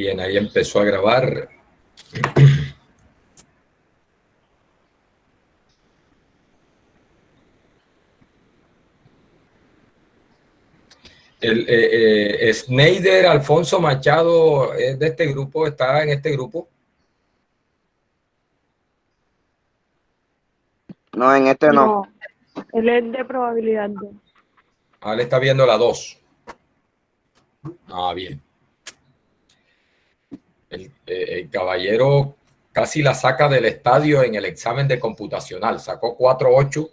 Bien, ahí empezó a grabar. Schneider Alfonso Machado es de este grupo, está en este grupo. No, en este no. No, él es de probabilidad 2. Ah, le está viendo la 2. Ah, bien. El caballero casi la saca del estadio en el examen de computacional. Sacó 4.8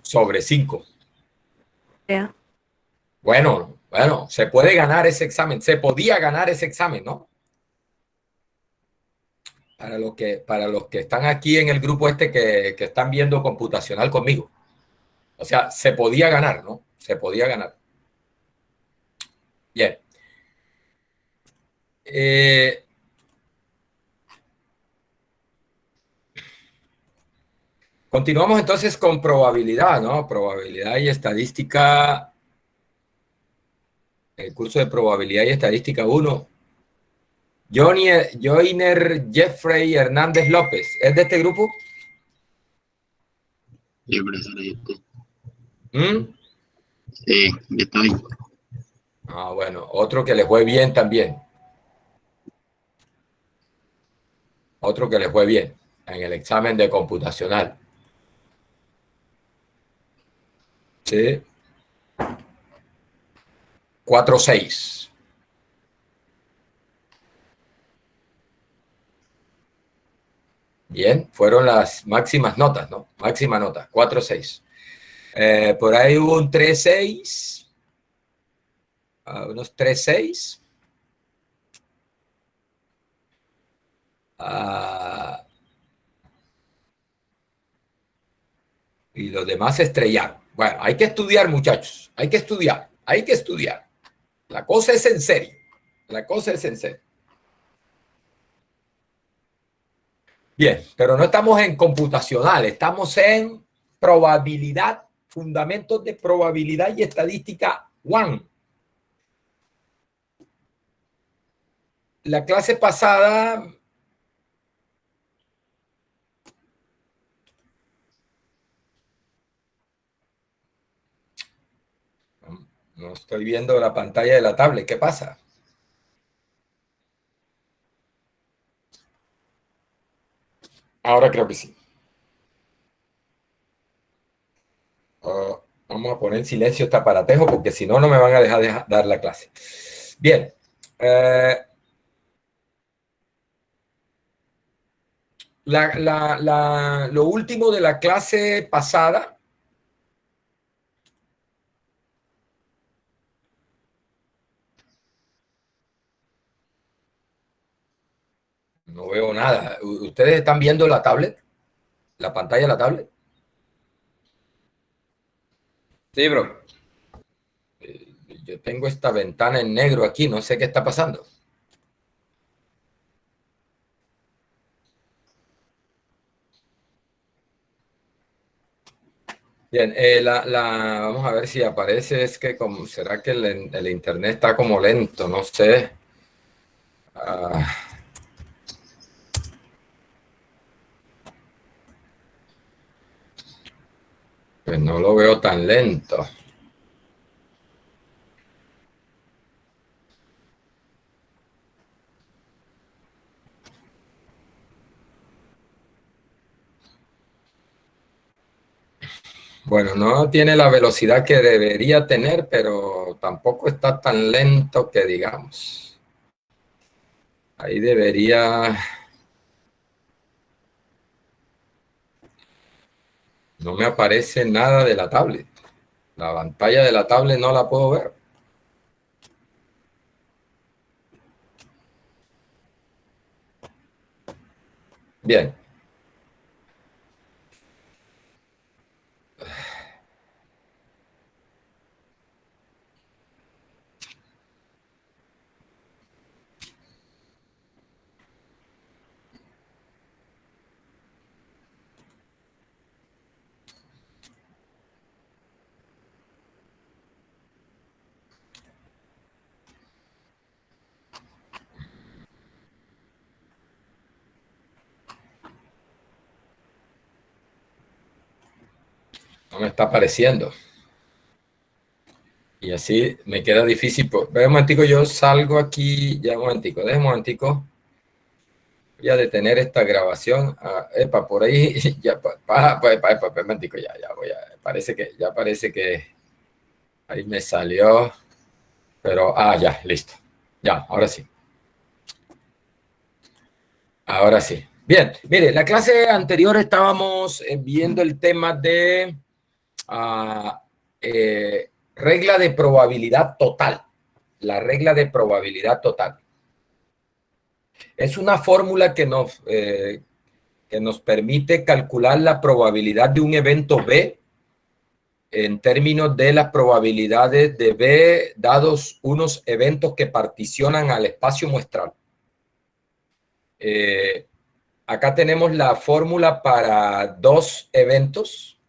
sobre 5. Yeah. Bueno, se puede ganar ese examen. Se podía ganar ese examen, ¿no? Para los que están aquí en el grupo este que están viendo computacional conmigo. O sea, se podía ganar, ¿no? Se podía ganar. Bien. Continuamos entonces con probabilidad, ¿no? Probabilidad y estadística. El curso de probabilidad y estadística 1. Joiner Jeffrey Hernández López. ¿Es de este grupo? Sí, profesor, ahí estoy. ¿Mm? Sí, ya estoy. Ah, bueno, otro que le fue bien también. Otro que le fue bien en el examen de computacional. Sí. 4.6. Bien, fueron las máximas notas, ¿no? Máxima nota, 4.6. Por ahí hubo un 3.6. Unos 3.6. Y los demás estrellaron. Bueno, hay que estudiar, muchachos. Hay que estudiar. Hay que estudiar. La cosa es en serio. La cosa es en serio. Bien, pero no estamos en computacional. Estamos en probabilidad, fundamentos de probabilidad y estadística 1. La clase pasada no estoy viendo la pantalla de la tablet. ¿Qué pasa? Ahora creo que sí. Vamos a poner en silencio este aparatejo porque si no, no me van a dejar dar la clase. Bien. Lo último de la clase pasada. No veo nada. ¿Ustedes están viendo la tablet? ¿La pantalla de la tablet? Sí, bro. Yo tengo esta ventana en negro aquí, no sé qué está pasando. Bien, vamos a ver si aparece. Es que como, ¿será que el internet está como lento? No sé. Pues no lo veo tan lento. Bueno, no tiene la velocidad que debería tener, pero tampoco está tan lento que digamos. Ahí debería... No me aparece nada de la tablet. La pantalla de la tablet no la puedo ver. Bien. No me está apareciendo. Y así me queda difícil. Ve un momentico, yo salgo aquí, ya un momentico, déjame un momentico. Voy a detener esta grabación. Epa, por ahí, ya, un momentico, ya voy a, parece que ahí me salió, pero, ya, listo. Ya, ahora sí. Ahora sí. Bien, mire, la clase anterior estábamos viendo el tema de regla de probabilidad total. La regla de probabilidad total. Es una fórmula que nos permite calcular la probabilidad de un evento B en términos de las probabilidades de B dados unos eventos que particionan al espacio muestral. Acá tenemos la fórmula para dos eventos,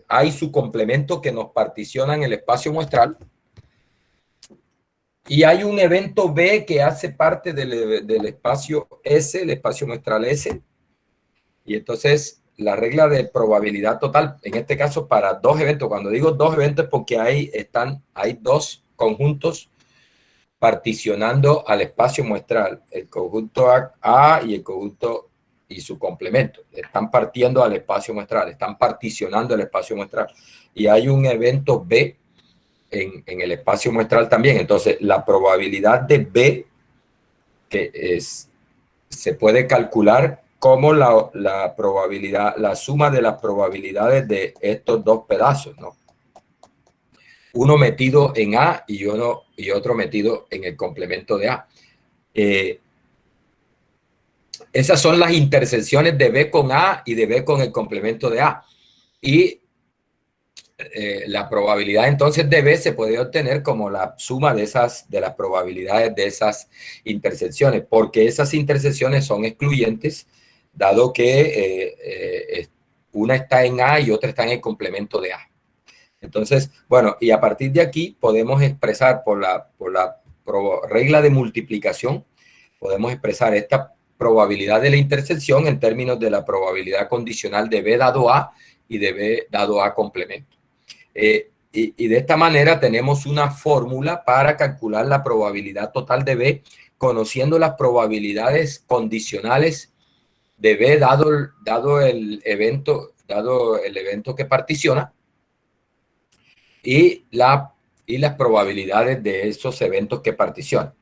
A y su complemento, que nos particionan el espacio muestral. Y hay un evento B que hace parte del espacio S, el espacio muestral S. Y entonces la regla de probabilidad total, en este caso para dos eventos, cuando digo dos eventos es porque hay dos conjuntos particionando al espacio muestral, el conjunto A y el conjunto y su complemento. Están partiendo al espacio muestral, están particionando el espacio muestral. Y hay un evento B en el espacio muestral también. Entonces, la probabilidad de B se puede calcular como la probabilidad, la suma de las probabilidades de estos dos pedazos, ¿no? Uno metido en A y otro metido en el complemento de A. Esas son las intersecciones de B con A y de B con el complemento de A. Y la probabilidad entonces de B se puede obtener como la suma de las probabilidades de esas intersecciones, porque esas intersecciones son excluyentes, dado que una está en A y otra está en el complemento de A. Entonces, bueno, y a partir de aquí podemos expresar por la regla de multiplicación, podemos expresar esta probabilidad de la intersección en términos de la probabilidad condicional de B dado A y de B dado A complemento. Y de esta manera tenemos una fórmula para calcular la probabilidad total de B, conociendo las probabilidades condicionales de B dado el evento que particiona y las probabilidades de esos eventos que particionan.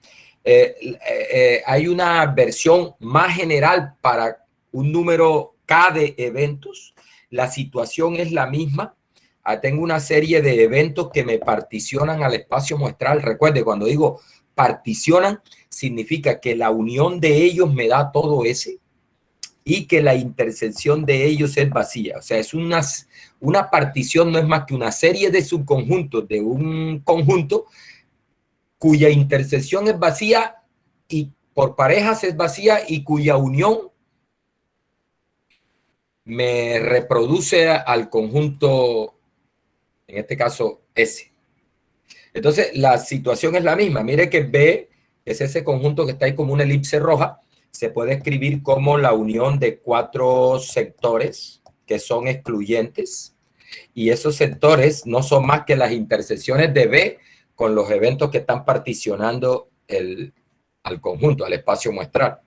Hay una versión más general para un número K de eventos. La situación es la misma. Tengo una serie de eventos que me particionan al espacio muestral. Recuerde, cuando digo particionan, significa que la unión de ellos me da todo ese y que la intersección de ellos es vacía. O sea, es una partición, no es más que una serie de subconjuntos de un conjunto cuya intersección es vacía y por parejas es vacía y cuya unión me reproduce al conjunto, en este caso S. Entonces, la situación es la misma. Mire que B es ese conjunto que está ahí como una elipse roja. Se puede escribir como la unión de cuatro sectores que son excluyentes. Y esos sectores no son más que las intersecciones de B con los eventos que están particionando al conjunto, al espacio muestral.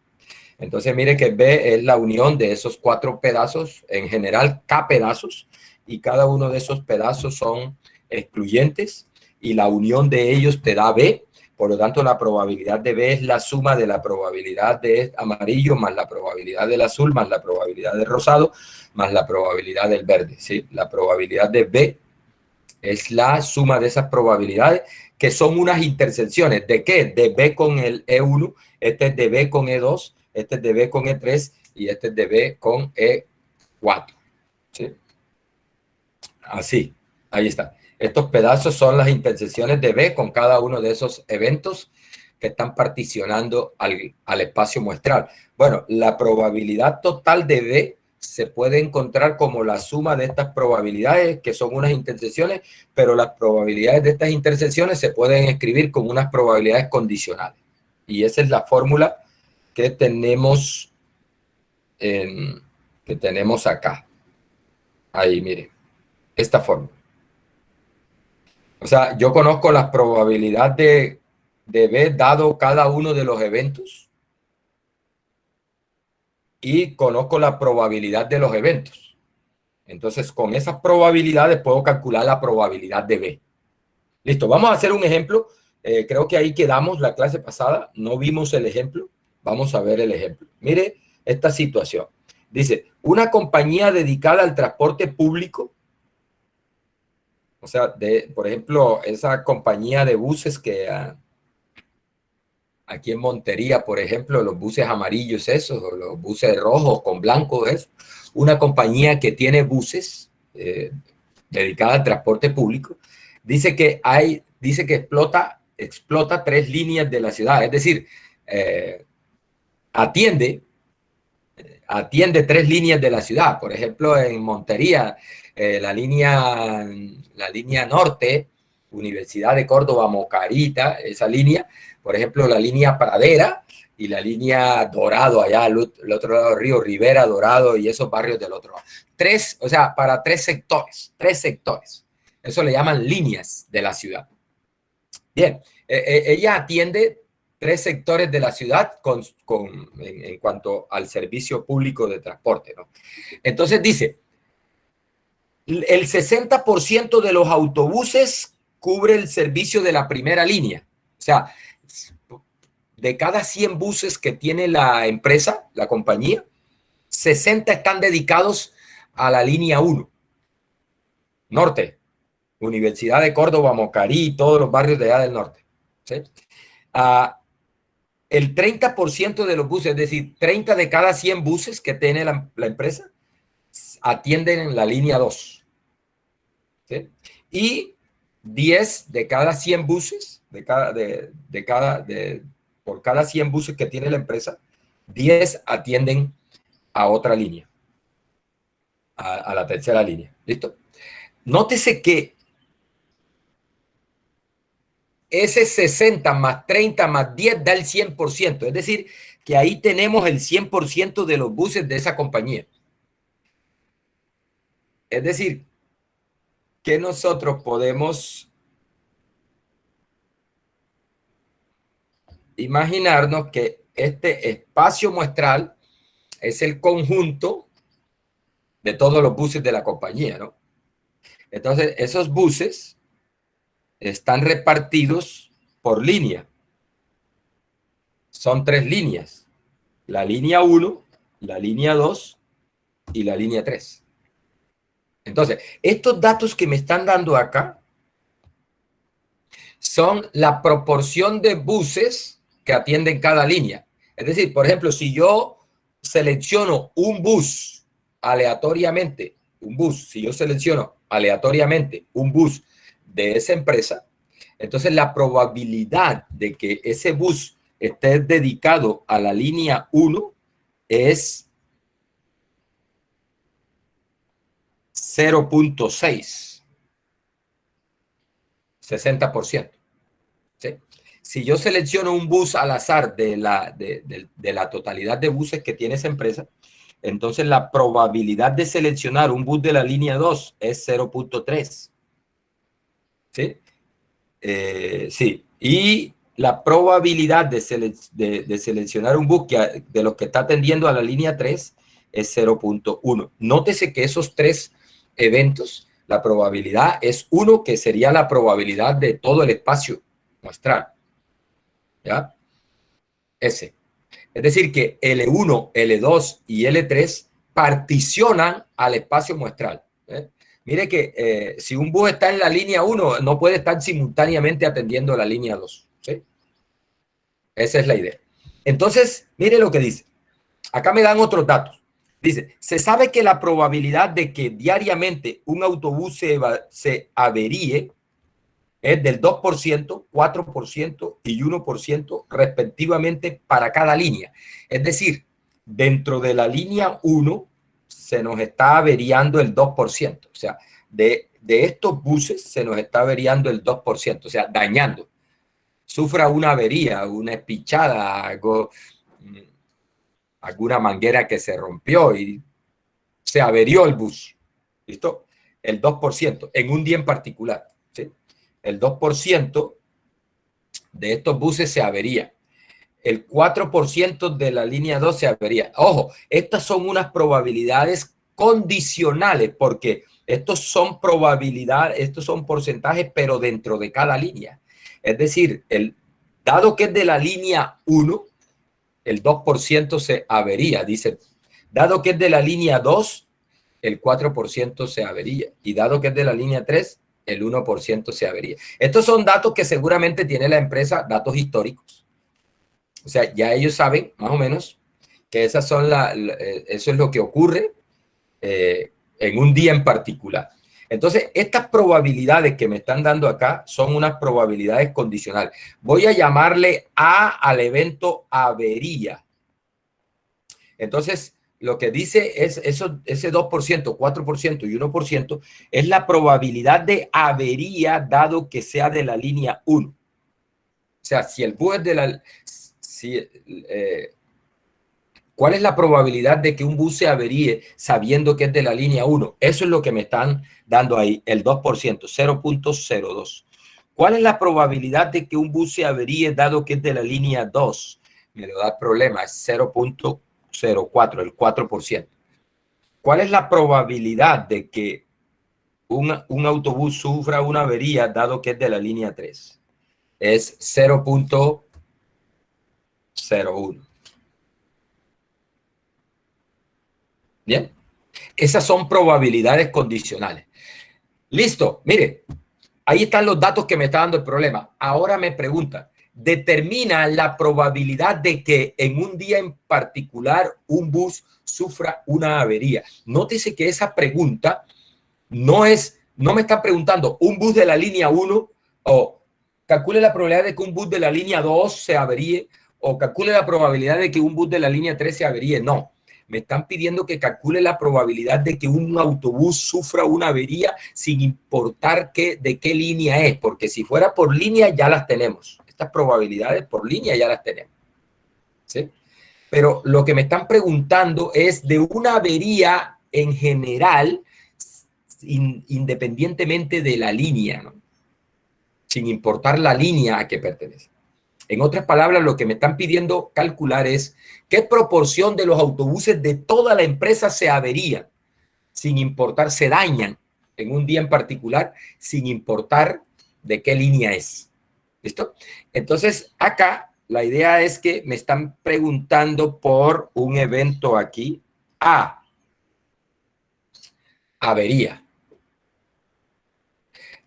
Entonces, mire que B es la unión de esos cuatro pedazos, en general K pedazos, y cada uno de esos pedazos son excluyentes, y la unión de ellos te da B. Por lo tanto, la probabilidad de B es la suma de la probabilidad de amarillo más la probabilidad del azul más la probabilidad del rosado más la probabilidad del verde, ¿sí? La probabilidad de B es la suma de esas probabilidades, que son unas intersecciones. ¿De qué? De B con el E1, este es de B con E2, este es de B con E3 y este es de B con E4. ¿Sí? Así, ahí está. Estos pedazos son las intersecciones de B con cada uno de esos eventos que están particionando al espacio muestral. Bueno, la probabilidad total de B se puede encontrar como la suma de estas probabilidades, que son unas intersecciones, pero las probabilidades de estas intersecciones se pueden escribir como unas probabilidades condicionales. Y esa es la fórmula que tenemos acá. Ahí, miren. esta forma. O sea, yo conozco la probabilidad de B dado cada uno de los eventos y conozco la probabilidad de los eventos. Entonces, con esas probabilidades puedo calcular la probabilidad de B. Listo, vamos a hacer un ejemplo. Creo que ahí quedamos la clase pasada. No vimos el ejemplo. Vamos a ver el ejemplo. Mire esta situación. Dice, una compañía dedicada al transporte público, o sea, por ejemplo, esa compañía de buses que aquí en Montería, por ejemplo, los buses amarillos esos, o los buses rojos con blancos, es una compañía que tiene buses dedicada al transporte público, dice que explota 3 líneas de la ciudad, es decir, atiende 3 líneas de la ciudad. Por ejemplo, en Montería, la línea norte, Universidad de Córdoba, Mocarita, esa línea, por ejemplo, la línea Pradera y la línea Dorado, allá al otro lado del río, Rivera, Dorado y esos barrios del otro lado. 3, o sea, para 3 sectores. Eso le llaman líneas de la ciudad. Bien, ella atiende 3 sectores de la ciudad en cuanto al servicio público de transporte, ¿no? Entonces dice, el 60% de los autobuses cubre el servicio de la primera línea. O sea, de cada 100 buses que tiene la empresa, la compañía, 60 están dedicados a la línea 1, norte, Universidad de Córdoba, Mocarí, todos los barrios de allá del norte, ¿sí? El 30% de los buses, es decir, 30 de cada 100 buses que tiene la empresa, atienden en la línea 2. ¿Sí? Y 10 de cada 100 buses, por cada 100 buses que tiene la empresa, 10 atienden a otra línea, a la tercera línea. ¿Listo? Nótese que ese 60 más 30 más 10 da el 100%. Es decir, que ahí tenemos el 100% de los buses de esa compañía. Es decir, que nosotros podemos imaginarnos que este espacio muestral es el conjunto de todos los buses de la compañía, ¿no? Entonces, esos buses están repartidos por línea. Son 3 líneas. La línea 1, la línea 2 y la línea 3. Entonces, estos datos que me están dando acá son la proporción de buses que atienden cada línea. Es decir, por ejemplo, si yo selecciono un bus aleatoriamente, si yo selecciono aleatoriamente un bus de esa empresa, entonces la probabilidad de que ese bus esté dedicado a la línea 1 es 0.6, 60%. ¿Sí? Si yo selecciono un bus al azar de la totalidad de buses que tiene esa empresa, entonces la probabilidad de seleccionar un bus de la línea 2 es 0.3. ¿Sí? Sí. Y la probabilidad de seleccionar un bus de los que está atendiendo a la línea 3 es 0.1. Nótese que esos 3 eventos, la probabilidad es 1, que sería la probabilidad de todo el espacio muestral. ¿Ya? S. Es decir, que L1, L2 y L3 particionan al espacio muestral. Mire que si un bus está en la línea 1, no puede estar simultáneamente atendiendo la línea 2. ¿Sí? Esa es la idea. Entonces, mire lo que dice. Acá me dan otros datos. Dice, se sabe que la probabilidad de que diariamente un autobús se averíe es del 2%, 4% y 1% respectivamente para cada línea. Es decir, dentro de la línea 1 se nos está averiando el 2%. O sea, de estos buses se nos está averiando el 2%, o sea, dañando. Sufra una avería, una espichada, alguna manguera que se rompió y se averió el bus. ¿Listo? el 2% en un día en particular, ¿sí? El 2% de estos buses se avería. El 4% de la línea 2 se avería. Ojo, estas son unas probabilidades condicionales porque estos son probabilidades, estos son porcentajes, pero dentro de cada línea. Es decir, dado que es de la línea 1, el 2% se avería, dice. Dado que es de la línea 2, el 4% se avería. Y dado que es de la línea 3, el 1% se avería. Estos son datos que seguramente tiene la empresa, datos históricos. O sea, ya ellos saben, más o menos, que esas son eso es lo que ocurre en un día en particular. Entonces, estas probabilidades que me están dando acá son unas probabilidades condicionales. Voy a llamarle A al evento avería. Entonces, lo que dice es ese 2%, 4% y 1% es la probabilidad de avería dado que sea de la línea 1. O sea, si el bus es de la... ¿cuál es la probabilidad de que un bus se averíe sabiendo que es de la línea 1? Eso es lo que me están dando ahí, el 2%, 0.02. ¿Cuál es la probabilidad de que un bus se averíe dado que es de la línea 2? Me lo da el problema, es 0.04, el 4%. ¿Cuál es la probabilidad de que un autobús sufra una avería dado que es de la línea 3? Es 0.01. Bien, esas son probabilidades condicionales. Listo, mire, ahí están los datos que me está dando el problema. Ahora me pregunta, determina la probabilidad de que en un día en particular un bus sufra una avería. Nótese que esa pregunta no me está preguntando un bus de la línea 1 o calcule la probabilidad de que un bus de la línea 2 se averíe o calcule la probabilidad de que un bus de la línea 3 se averíe. No, me están pidiendo que calcule la probabilidad de que un autobús sufra una avería sin importar de qué línea es, porque si fuera por línea ya las tenemos. Estas probabilidades por línea ya las tenemos. ¿Sí? Pero lo que me están preguntando es de una avería en general, independientemente de la línea, ¿no? Sin importar la línea a que pertenece. En otras palabras, lo que me están pidiendo calcular es qué proporción de los autobuses de toda la empresa se averían, sin importar, se dañan en un día en particular, sin importar de qué línea es. ¿Listo? Entonces, acá la idea es que me están preguntando por un evento aquí. A. Avería.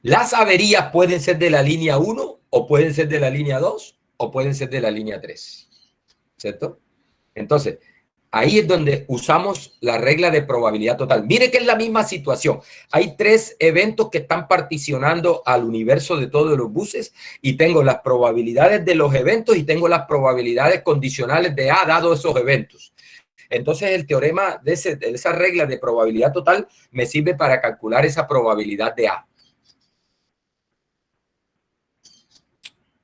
Las averías pueden ser de la línea 1 o pueden ser de la línea 2 o pueden ser de la línea 3. ¿Cierto? Entonces, ahí es donde usamos la regla de probabilidad total. Mire que es la misma situación. Hay 3 eventos que están particionando al universo de todos los buses y tengo las probabilidades de los eventos y tengo las probabilidades condicionales de A dado esos eventos. Entonces, el teorema de esa regla de probabilidad total me sirve para calcular esa probabilidad de A.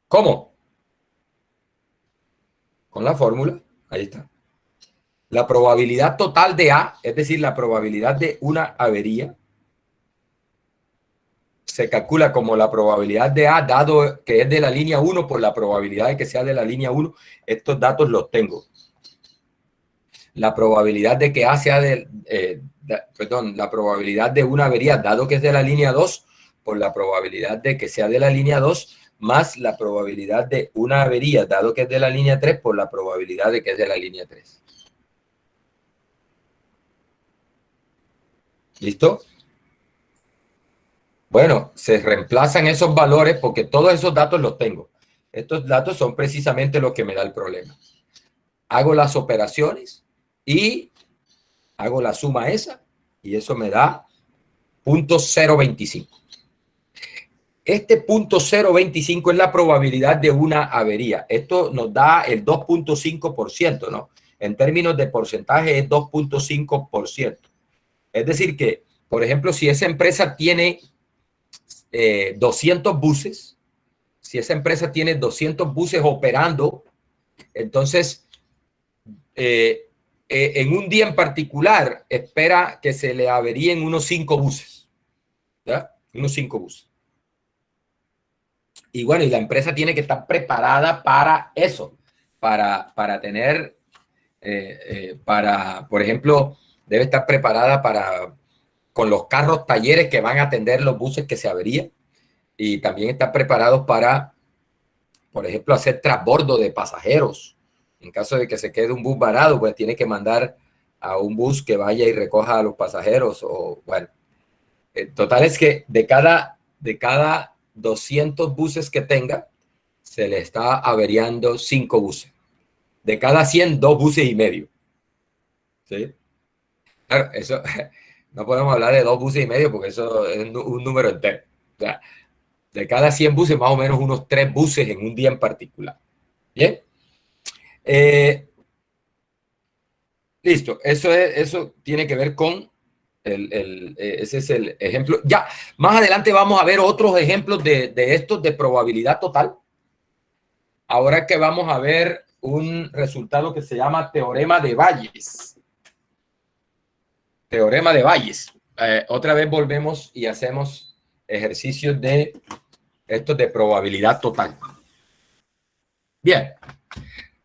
¿Cómo? Con la fórmula. Ahí está. La probabilidad total de A, es decir, la probabilidad de una avería, se calcula como la probabilidad de A, dado que es de la línea 1 por la probabilidad de que sea de la línea 1. Estos datos los tengo. La probabilidad de que A sea la probabilidad de una avería, dado que es de la línea 2, por la probabilidad de que sea de la línea 2, más la probabilidad de una avería, dado que es de la línea 3, por la probabilidad de que es de la línea 3. ¿Listo? Bueno, se reemplazan esos valores porque todos esos datos los tengo. Estos datos son precisamente lo que me da el problema. Hago las operaciones y hago la suma esa y eso me da 0.025. Este 0.025 es la probabilidad de una avería. Esto nos da el 2.5%, ¿no? En términos de porcentaje es 2.5%. Es decir que, por ejemplo, si esa empresa tiene 200 buses, si esa empresa tiene 200 buses operando, entonces en un día en particular espera que se le averíen unos 5 buses. ¿ya? Unos 5 buses. Y bueno, y la empresa tiene que estar preparada para eso, para tener, por ejemplo, debe estar preparada con los carros talleres que van a atender los buses que se averían, y también estar preparados para, por ejemplo, hacer transbordo de pasajeros. En caso de que se quede un bus varado, pues tiene que mandar a un bus que vaya y recoja a los pasajeros. O bueno, el total es que de cada 200 buses que tenga, se le está averiando 5 buses. De cada 100, 2 buses y medio. ¿Sí? Claro, eso no podemos hablar de 2 buses y medio porque eso es un número entero. O sea, de cada 100 buses, más o menos unos 3 buses en un día en particular. Bien. Listo. Eso tiene que ver con ese es el ejemplo. Ya, más adelante vamos a ver otros ejemplos de estos de probabilidad total. Ahora que vamos a ver un resultado que se llama teorema de Bayes. Teorema de Bayes. Otra vez volvemos y hacemos ejercicios de estos de probabilidad total. Bien.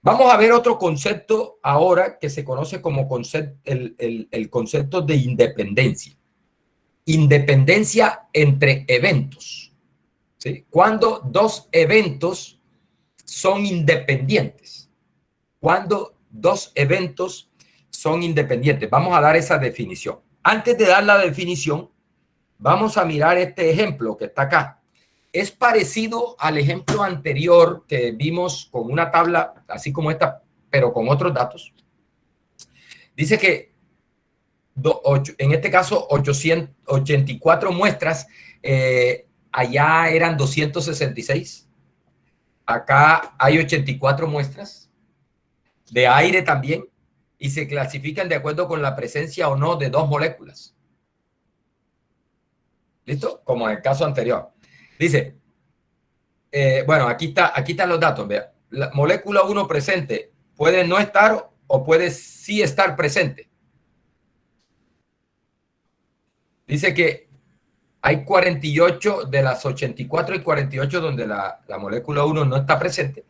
Vamos a ver otro concepto ahora que se conoce como el concepto de independencia. Independencia entre eventos. ¿Sí? Cuando dos eventos son independientes. Cuando dos eventos son independientes. Vamos a dar esa definición. Antes de dar la definición, vamos a mirar este ejemplo que está acá. Es parecido al ejemplo anterior que vimos con una tabla así como esta, pero con otros datos. Dice que en este caso 884 muestras, allá eran 266. Acá hay 84 muestras de aire también y se clasifican de acuerdo con la presencia o no de 2 moléculas. ¿Listo? Como en el caso anterior. Dice, bueno, aquí están los datos. Vea, la molécula 1 presente puede no estar o puede sí estar presente. Dice que hay 48 de las 84 y 48 donde la molécula 1 no está presente.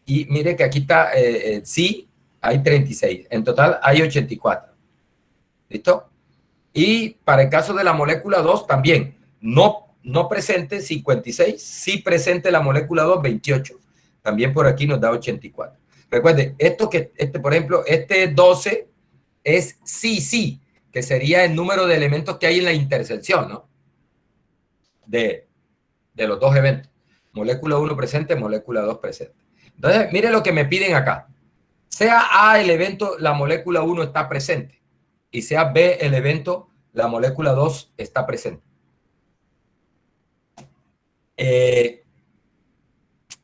Y mire que aquí está, sí, hay 36. En total hay 84. ¿Listo? Y para el caso de la molécula 2 también, no presente 56, sí presente la molécula 2, 28. También por aquí nos da 84. Recuerde, por ejemplo, este 12 es sí, que sería el número de elementos que hay en la intersección, ¿no? De los dos eventos. Molécula 1 presente, molécula 2 presente. Entonces, mire lo que me piden acá. Sea A el evento, la molécula 1 está presente. Y sea B el evento, la molécula 2 está presente.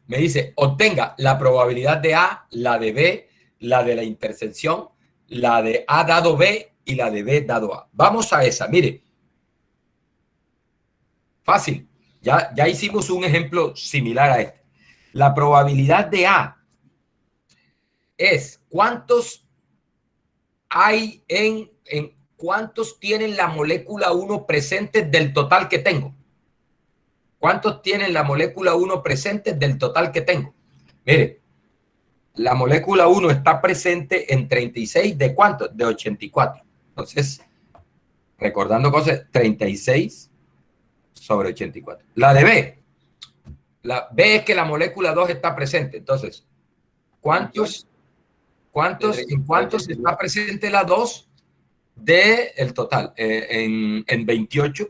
Me dice, obtenga la probabilidad de A, la de B, la de la intersección, la de A dado B y la de B dado A. Vamos a esa, mire. Fácil. Ya hicimos un ejemplo similar a este. La probabilidad de A es cuántos hay en cuántos tienen la molécula 1 presente del total que tengo. ¿Cuántos tienen la molécula 1 presente del total que tengo? Mire, la molécula 1 está presente en 36 ¿de cuánto? De 84. Entonces, recordando cosas, 36 sobre 84. La de B. La B es que la molécula 2 está presente. Entonces, ¿en cuántos está presente la 2 del total? En 28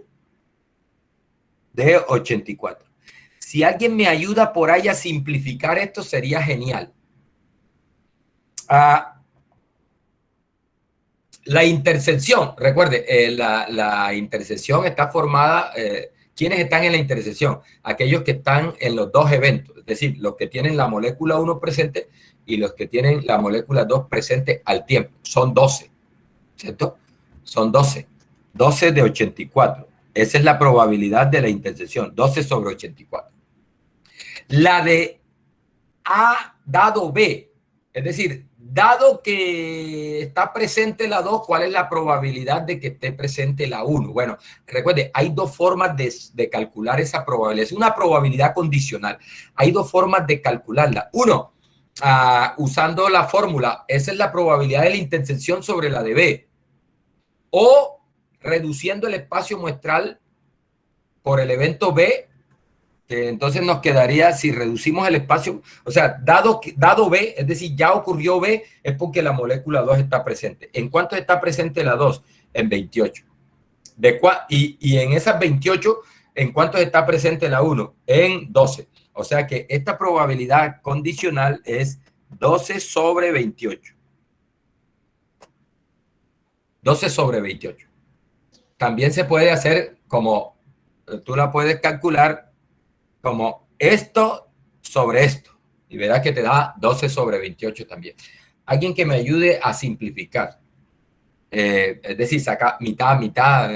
de 84. Si alguien me ayuda por ahí a simplificar esto, sería genial. La intersección, recuerde, la intersección está formada, ¿quiénes están en la intersección? Aquellos que están en los dos eventos, es decir, los que tienen la molécula 1 presente y los que tienen la molécula 2 presente al tiempo. Son 12, ¿cierto? Son 12. 12 de 84. Esa es la probabilidad de la intersección, 12 sobre 84. La de A dado B, es decir, dado que está presente la 2, ¿cuál es la probabilidad de que esté presente la 1? Bueno, recuerde, hay dos formas de calcular esa probabilidad. Es una probabilidad condicional. Hay dos formas de calcularla. Uno, usando la fórmula, esa es la probabilidad de la intersección sobre la de B. O reduciendo el espacio muestral por el evento B, que entonces nos quedaría, si reducimos el espacio, o sea, dado B, es decir, ya ocurrió B, es porque la molécula 2 está presente. ¿En cuánto está presente la 2? En 28. Y en esas 28, ¿en cuánto está presente la 1? En 12. O sea que esta probabilidad condicional es 12 sobre 28. 12 sobre 28. También se puede hacer como, tú la puedes calcular como esto sobre esto. Y verás que te da 12 sobre 28 también. Alguien que me ayude a simplificar. Es decir, saca mitad,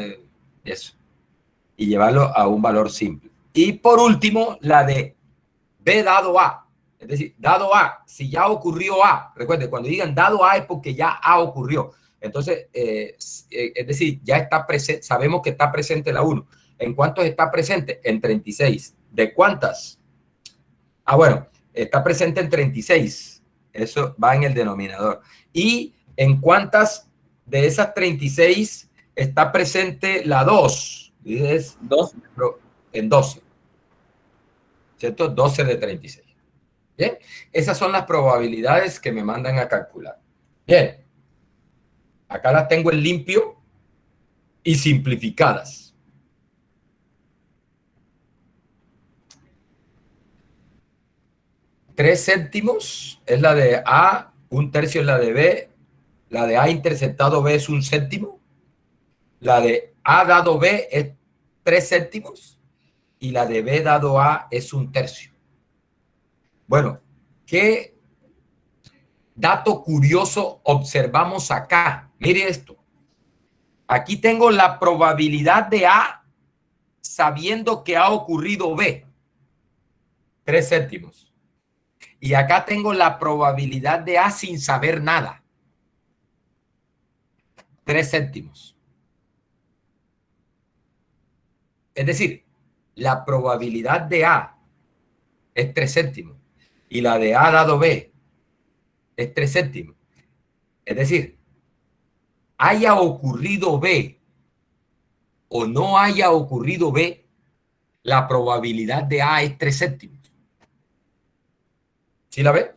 eso. Y llevarlo a un valor simple. Y por último, la de B dado A. Es decir, dado A, si ya ocurrió A. Recuerden, cuando digan dado A es porque ya A ocurrió. Entonces, es decir, ya está presente, sabemos que está presente la 1. ¿En cuántos está presente? En 36. ¿De cuántas? Bueno, está presente en 36. Eso va en el denominador. ¿Y en cuántas de esas 36 está presente la 2? Es 2. En 12. ¿Cierto? 12 de 36. Bien, esas son las probabilidades que me mandan a calcular. Bien, acá las tengo en limpio y simplificadas. 3 céntimos es la de A, 1/3 es la de B, la de A interceptado B es 1 céntimo, la de A dado B es 3 céntimos y la de B dado A es 1/3. Bueno, ¿qué dato curioso observamos acá? Mire esto. Aquí tengo la probabilidad de A sabiendo que ha ocurrido B, 3 céntimos. Y acá tengo la probabilidad de A sin saber nada, 3 céntimos. Es decir, la probabilidad de A es 3 céntimos y la de A dado B es 3 céntimos. Es decir, haya ocurrido B o no haya ocurrido B, la probabilidad de A es 3 céntimos. ¿Sí la ve?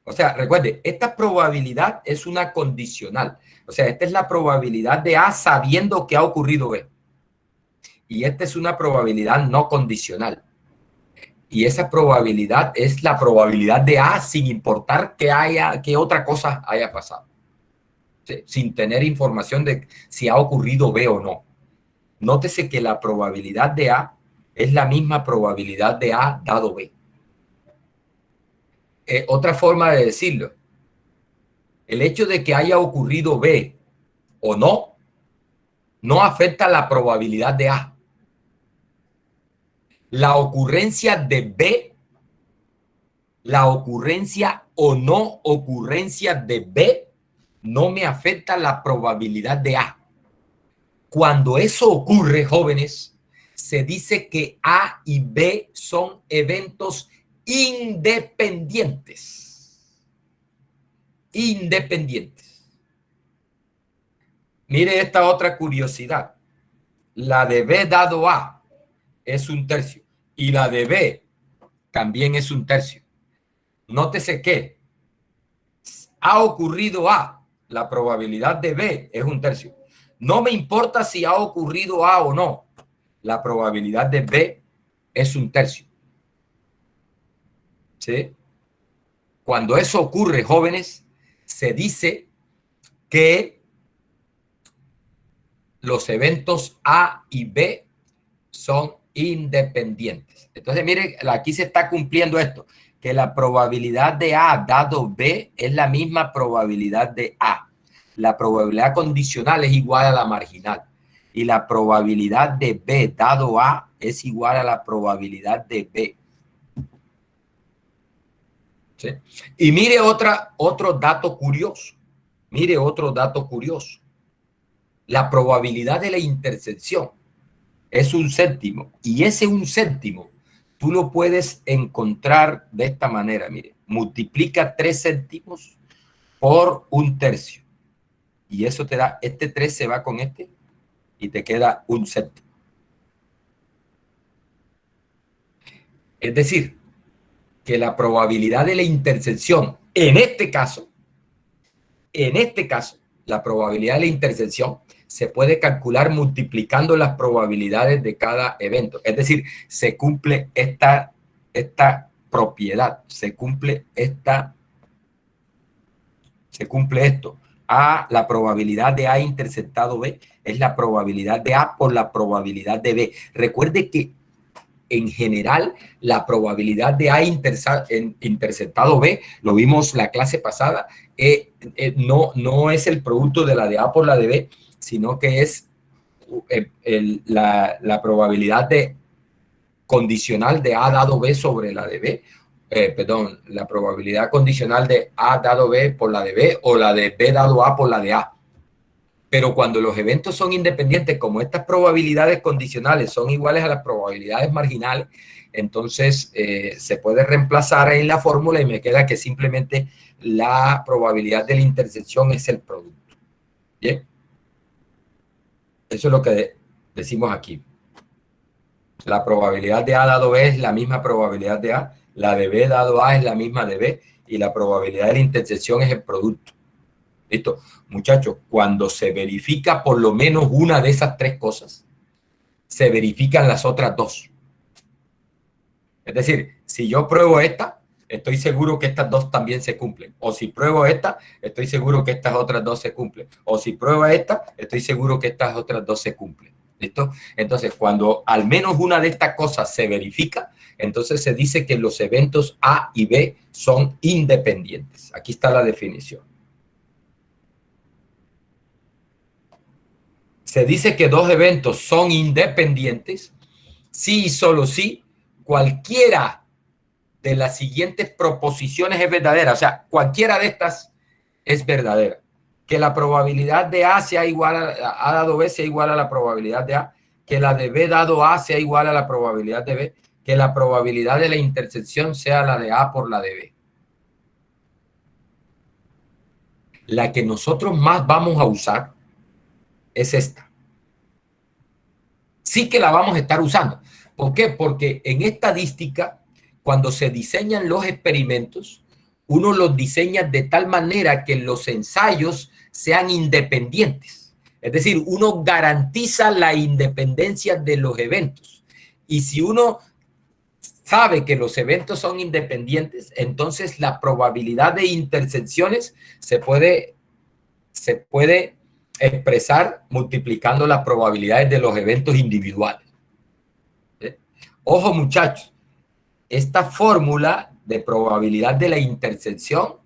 O sea, recuerde, esta probabilidad es una condicional. O sea, esta es la probabilidad de A sabiendo que ha ocurrido B. Y esta es una probabilidad no condicional. Y esa probabilidad es la probabilidad de A sin importar que otra cosa haya pasado. ¿Sí? Sin tener información de si ha ocurrido B o no. Nótese que la probabilidad de A es la misma probabilidad de A dado B. Otra forma de decirlo, el hecho de que haya ocurrido B o no afecta la probabilidad de A. La ocurrencia de B, la ocurrencia o no ocurrencia de B, no me afecta la probabilidad de A. Cuando eso ocurre, jóvenes, se dice que A y B son eventos independientes. Independientes. Mire esta otra curiosidad. La de B dado A es 1/3 y la de B también es 1/3. Nótese que ha ocurrido A, la probabilidad de B es 1/3. No me importa si ha ocurrido A o no, la probabilidad de B es 1/3. ¿Sí? Cuando eso ocurre, jóvenes, se dice que los eventos A y B son independientes. Entonces, miren, aquí se está cumpliendo esto, que la probabilidad de A dado B es la misma probabilidad de A. La probabilidad condicional es igual a la marginal. Y la probabilidad de B dado A es igual a la probabilidad de B. ¿Sí? Y mire otro dato curioso. Mire otro dato curioso. La probabilidad de la intersección es 1/7. Y ese 1/7 tú lo puedes encontrar de esta manera. Mire, multiplica 3/7 por 1/3. Y eso te da, este 3 se va con este y te queda 1/7. Es decir, que la probabilidad de la intersección, en este caso, la probabilidad de la intersección se puede calcular multiplicando las probabilidades de cada evento. Es decir, se cumple esta propiedad, se cumple esto. La probabilidad de A intersectado B es la probabilidad de A por la probabilidad de B. Recuerde que en general, la probabilidad de A intersectado B, lo vimos la clase pasada, no es el producto de la de A por la de B, sino que es la probabilidad condicional de A dado B sobre la de B. La probabilidad condicional de A dado B por la de B o la de B dado A por la de A. Pero cuando los eventos son independientes, como estas probabilidades condicionales son iguales a las probabilidades marginales, entonces se puede reemplazar en la fórmula y me queda que simplemente la probabilidad de la intersección es el producto. ¿Bien? Eso es lo que decimos aquí. La probabilidad de A dado B es la misma probabilidad de A, la de B dado A es la misma de B y la probabilidad de la intersección es el producto. ¿Listo? Muchachos, cuando se verifica por lo menos una de esas tres cosas, se verifican las otras dos. Es decir, si yo pruebo esta, estoy seguro que estas dos también se cumplen. O si pruebo esta, estoy seguro que estas otras dos se cumplen. O si pruebo esta, estoy seguro que estas otras dos se cumplen. ¿Listo? Entonces, cuando al menos una de estas cosas se verifica, entonces se dice que los eventos A y B son independientes. Aquí está la definición. Se dice que dos eventos son independientes si y solo si cualquiera de las siguientes proposiciones es verdadera. O sea, cualquiera de estas es verdadera. Que la probabilidad de A sea igual a A dado B sea igual a la probabilidad de A. Que la de B dado A sea igual a la probabilidad de B. Que la probabilidad de la intersección sea la de A por la de B. La que nosotros más vamos a usar es esta. Sí que la vamos a estar usando. ¿Por qué? Porque en estadística, cuando se diseñan los experimentos, uno los diseña de tal manera que los ensayos sean independientes. Es decir, uno garantiza la independencia de los eventos. Y si uno sabe que los eventos son independientes, entonces la probabilidad de intersecciones se puede expresar multiplicando las probabilidades de los eventos individuales. ¿Sí? Ojo, muchachos, esta fórmula de probabilidad de la intersección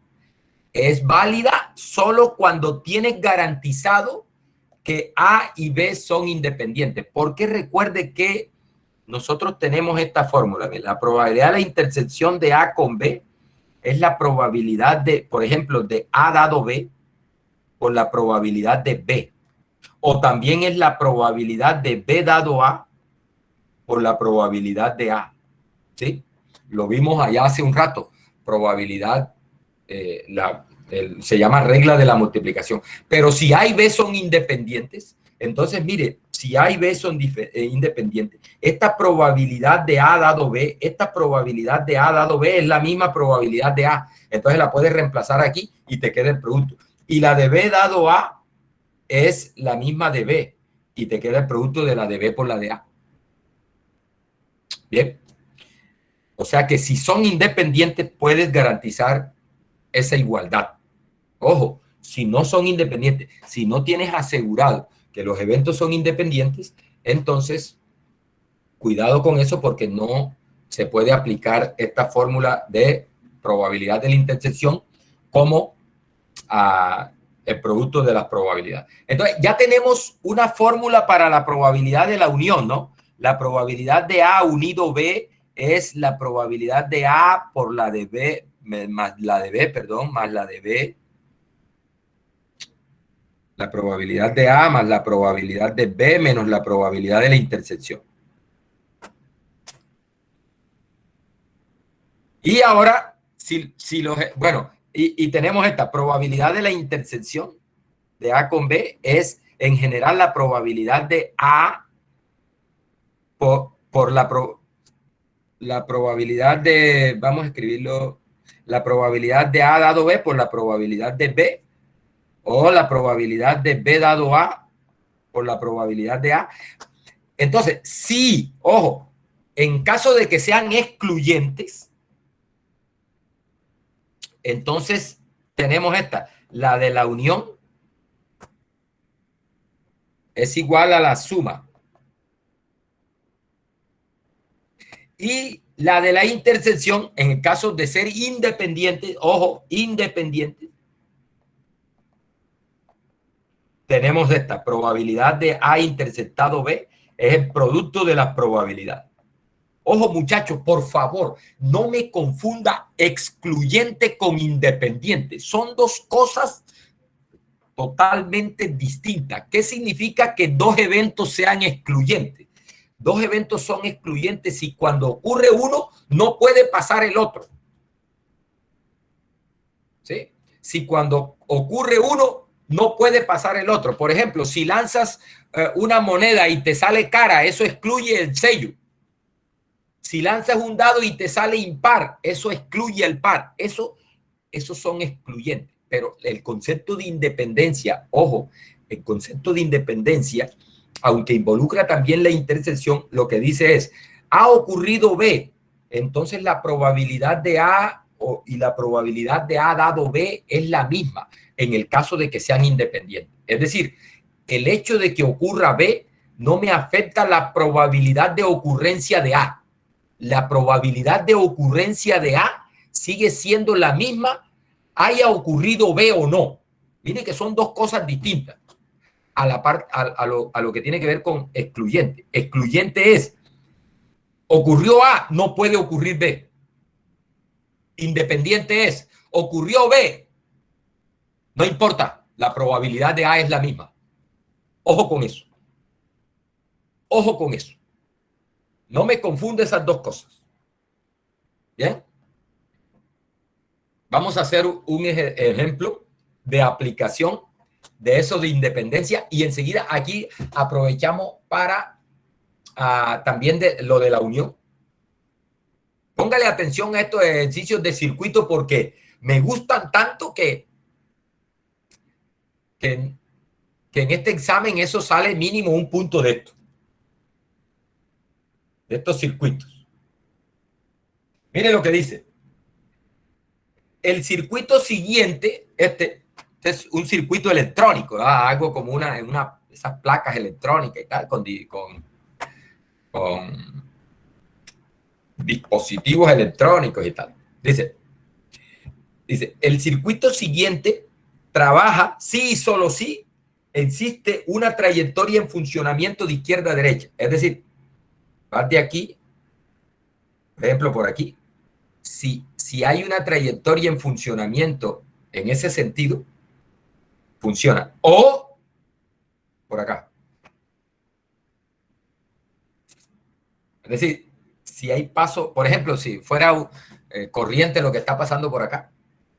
es válida solo cuando tienes garantizado que A y B son independientes. Porque recuerde que nosotros tenemos esta fórmula. La probabilidad de la intersección de A con B es la probabilidad de, por ejemplo, de A dado B por la probabilidad de B. O también es la probabilidad de B dado A por la probabilidad de A. ¿Sí? Lo vimos allá hace un rato. Probabilidad, se llama regla de la multiplicación. Pero si A y B son independientes, entonces mire, si A y B son independientes, esta probabilidad de A dado B, esta probabilidad de A dado B es la misma probabilidad de A. Entonces la puedes reemplazar aquí y te queda el producto. Y la de B dado A es la misma de B y te queda el producto de la de B por la de A. Bien. O sea que si son independientes puedes garantizar esa igualdad. Ojo, si no son independientes, si no tienes asegurado que los eventos son independientes, entonces cuidado con eso porque no se puede aplicar esta fórmula de probabilidad de la intersección como el producto de las probabilidades. Entonces, ya tenemos una fórmula para la probabilidad de la unión, ¿no? La probabilidad de A unido B es la probabilidad de A por la de B más la de B, perdón, más la de B. La probabilidad de A más la probabilidad de B menos la probabilidad de la intersección. Y ahora, bueno, y tenemos esta probabilidad de la intersección de A con B es en general la probabilidad de A por la probabilidad de, vamos a escribirlo, la probabilidad de A dado B por la probabilidad de B, o la probabilidad de B dado A por la probabilidad de A. Entonces, sí, ojo, en caso de que sean excluyentes, entonces tenemos esta, la de la unión es igual a la suma. Y la de la intersección, en el caso de ser independientes, ojo, independientes, tenemos esta probabilidad de A intersectado B, es el producto de las probabilidades. Ojo, muchachos, por favor, no me confunda excluyente con independiente. Son dos cosas totalmente distintas. ¿Qué significa que dos eventos sean excluyentes? Dos eventos son excluyentes si cuando ocurre uno no puede pasar el otro. ¿Sí? Si cuando ocurre uno no puede pasar el otro. Por ejemplo, si lanzas una moneda y te sale cara, eso excluye el sello. Si lanzas un dado y te sale impar, eso excluye el par. Esos son excluyentes. Pero el concepto de independencia, ojo, el concepto de independencia, aunque involucra también la intersección, lo que dice es, ha ocurrido B, entonces la probabilidad de A y la probabilidad de A dado B es la misma en el caso de que sean independientes. Es decir, el hecho de que ocurra B no me afecta la probabilidad de ocurrencia de A. La probabilidad de ocurrencia de A sigue siendo la misma, haya ocurrido B o no. Miren que son dos cosas distintas a lo que tiene que ver con excluyente. Excluyente es, ocurrió A, no puede ocurrir B. Independiente es, ocurrió B, no importa, la probabilidad de A es la misma. Ojo con eso. Ojo con eso. No me confunde esas dos cosas. ¿Bien? Vamos a hacer un ejemplo de aplicación de eso de independencia y enseguida aquí aprovechamos para también de lo de la unión. Póngale atención a estos ejercicios de circuito porque me gustan tanto que en este examen eso sale mínimo un punto de esto. De estos circuitos. Mire lo que dice. El circuito siguiente, este es un circuito electrónico, algo como esas placas electrónicas y tal, con dispositivos electrónicos y tal. Dice, el circuito siguiente trabaja sí y solo si existe una trayectoria en funcionamiento de izquierda a derecha. Es decir, vas de aquí, por ejemplo, por aquí. Si hay una trayectoria en funcionamiento en ese sentido, funciona. O por acá. Es decir, si hay paso, por ejemplo, si fuera corriente lo que está pasando por acá,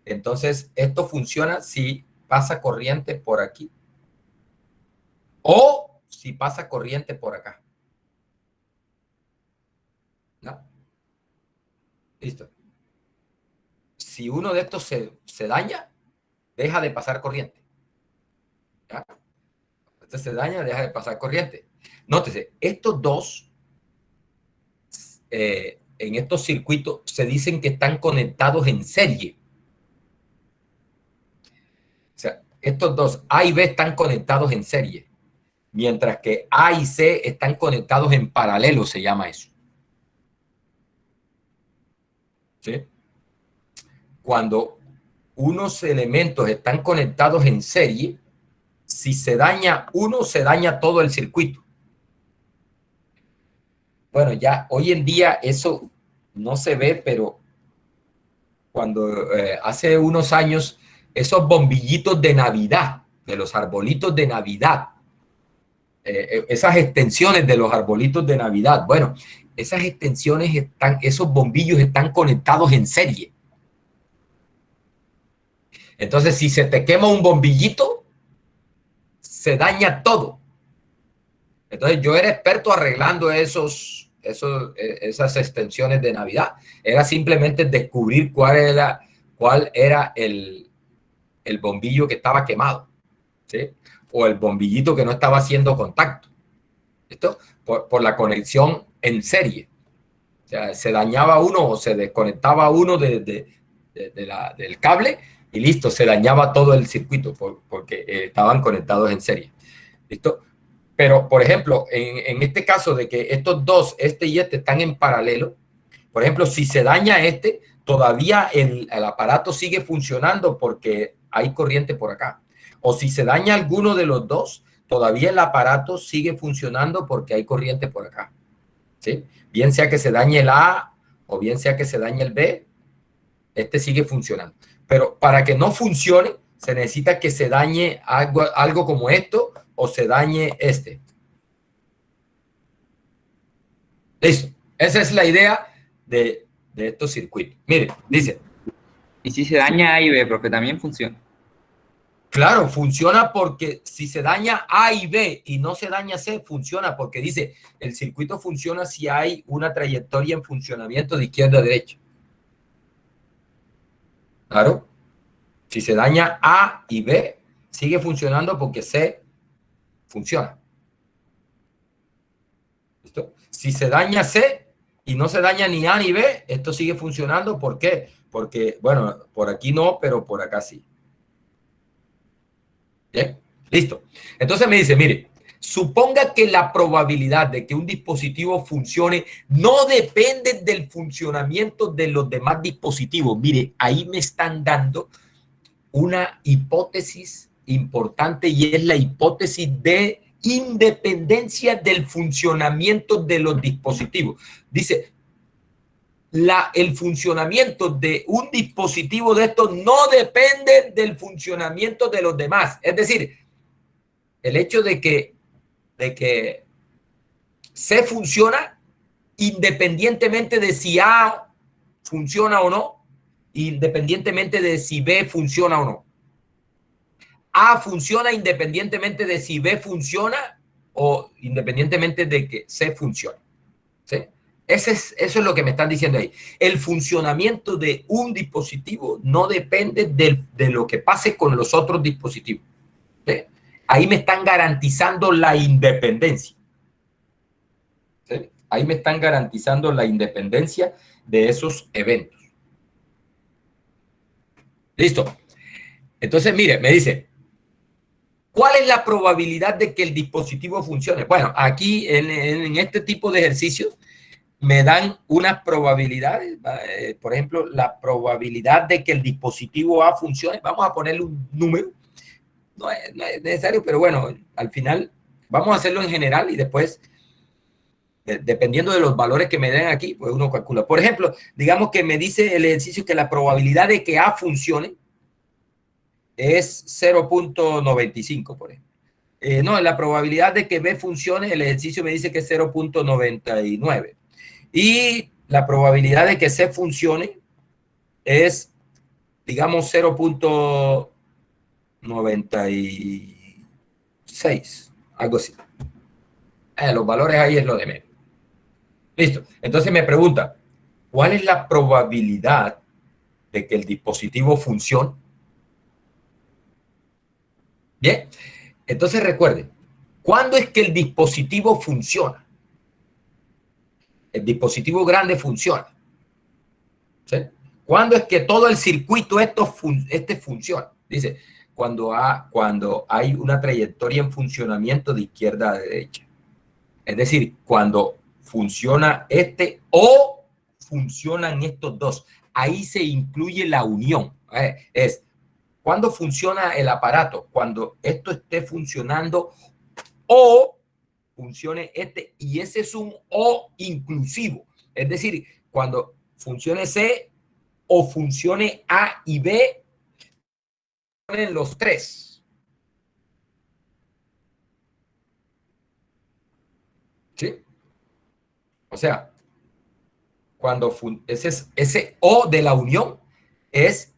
entonces esto funciona si pasa corriente por aquí. O si pasa corriente por acá. ¿No? Listo. Si uno de estos se daña, deja de pasar corriente. ¿Ya? Este se daña, deja de pasar corriente. Nótese, estos dos, en estos circuitos, se dicen que están conectados en serie. O sea, estos dos, A y B, están conectados en serie. Mientras que A y C están conectados en paralelo, se llama eso. ¿Sí? Cuando unos elementos están conectados en serie, si se daña uno, se daña todo el circuito. Bueno, ya hoy en día eso no se ve, pero cuando hace unos años, esos bombillitos de Navidad, de los arbolitos de Navidad, esas extensiones de los arbolitos de Navidad, bueno, esas extensiones están, esos bombillos están conectados en serie. Entonces, si se te quema un bombillito, se daña todo. Entonces, yo era experto arreglando esas extensiones de Navidad. Era simplemente descubrir cuál era el bombillo que estaba quemado, ¿sí? O el bombillito que no estaba haciendo contacto. ¿Listo? Por la conexión en serie. O sea, se dañaba uno o se desconectaba uno del cable y listo, se dañaba todo el circuito porque estaban conectados en serie. ¿Listo? Pero, por ejemplo, en este caso de que estos dos, este y este, están en paralelo, por ejemplo, si se daña este, todavía el aparato sigue funcionando porque hay corriente por acá. O si se daña alguno de los dos, todavía el aparato sigue funcionando porque hay corriente por acá. ¿Sí? Bien sea que se dañe el A o bien sea que se dañe el B, este sigue funcionando. Pero para que no funcione, se necesita que se dañe algo como esto o se dañe este. Listo. Esa es la idea de estos circuitos. Mire, dice. ¿Y si se daña A y B, profe, también funciona? Claro, funciona porque si se daña A y B y no se daña C, funciona porque dice, el circuito funciona si hay una trayectoria en funcionamiento de izquierda a derecha. Claro. Si se daña A y B, sigue funcionando porque C funciona. ¿Listo? Si se daña C y no se daña ni A ni B, esto sigue funcionando. ¿Por qué? Porque, bueno, por aquí no, pero por acá sí. ¿Bien? Listo. Entonces me dice, mire, suponga que la probabilidad de que un dispositivo funcione no depende del funcionamiento de los demás dispositivos. Mire, ahí me están dando una hipótesis importante y es la hipótesis de independencia del funcionamiento de los dispositivos. Dice, el funcionamiento de un dispositivo de estos no depende del funcionamiento de los demás. Es decir, el hecho de que C funciona independientemente de si A funciona o no, independientemente de si B funciona o no. A funciona independientemente de si B funciona o independientemente de que C funcione. ¿Sí? Eso es lo que me están diciendo ahí. El funcionamiento de un dispositivo no depende de lo que pase con los otros dispositivos. ¿Sí? Ahí me están garantizando la independencia. ¿Sí? Ahí me están garantizando la independencia de esos eventos. Listo. Entonces, mire, me dice, ¿cuál es la probabilidad de que el dispositivo funcione? Bueno, aquí en este tipo de ejercicios me dan unas probabilidades. Por ejemplo, la probabilidad de que el dispositivo A funcione. Vamos a ponerle un número. No es necesario, pero bueno, al final vamos a hacerlo en general y después, dependiendo de los valores que me den aquí, pues uno calcula. Por ejemplo, digamos que me dice el ejercicio que la probabilidad de que A funcione es 0.95, por ejemplo. No, la probabilidad de que B funcione, el ejercicio me dice que es 0.99. Y la probabilidad de que C funcione es, digamos, 0.96, algo así. Los valores ahí es lo de menos. Listo. Entonces me pregunta, ¿cuál es la probabilidad de que el dispositivo funcione? Bien. Entonces recuerden, ¿cuándo es que el dispositivo funciona? El dispositivo grande funciona. ¿Sí? ¿Cuándo es que todo el circuito este funciona? Dice, cuando hay una trayectoria en funcionamiento de izquierda a derecha. Es decir, cuando funciona este o funcionan estos dos. Ahí se incluye la unión. Es cuando funciona el aparato, cuando esto esté funcionando o funcione este, y ese es un o inclusivo. Es decir, cuando funcione C o funcione A y B en los tres. ¿Sí? O sea, cuando ese O de la unión es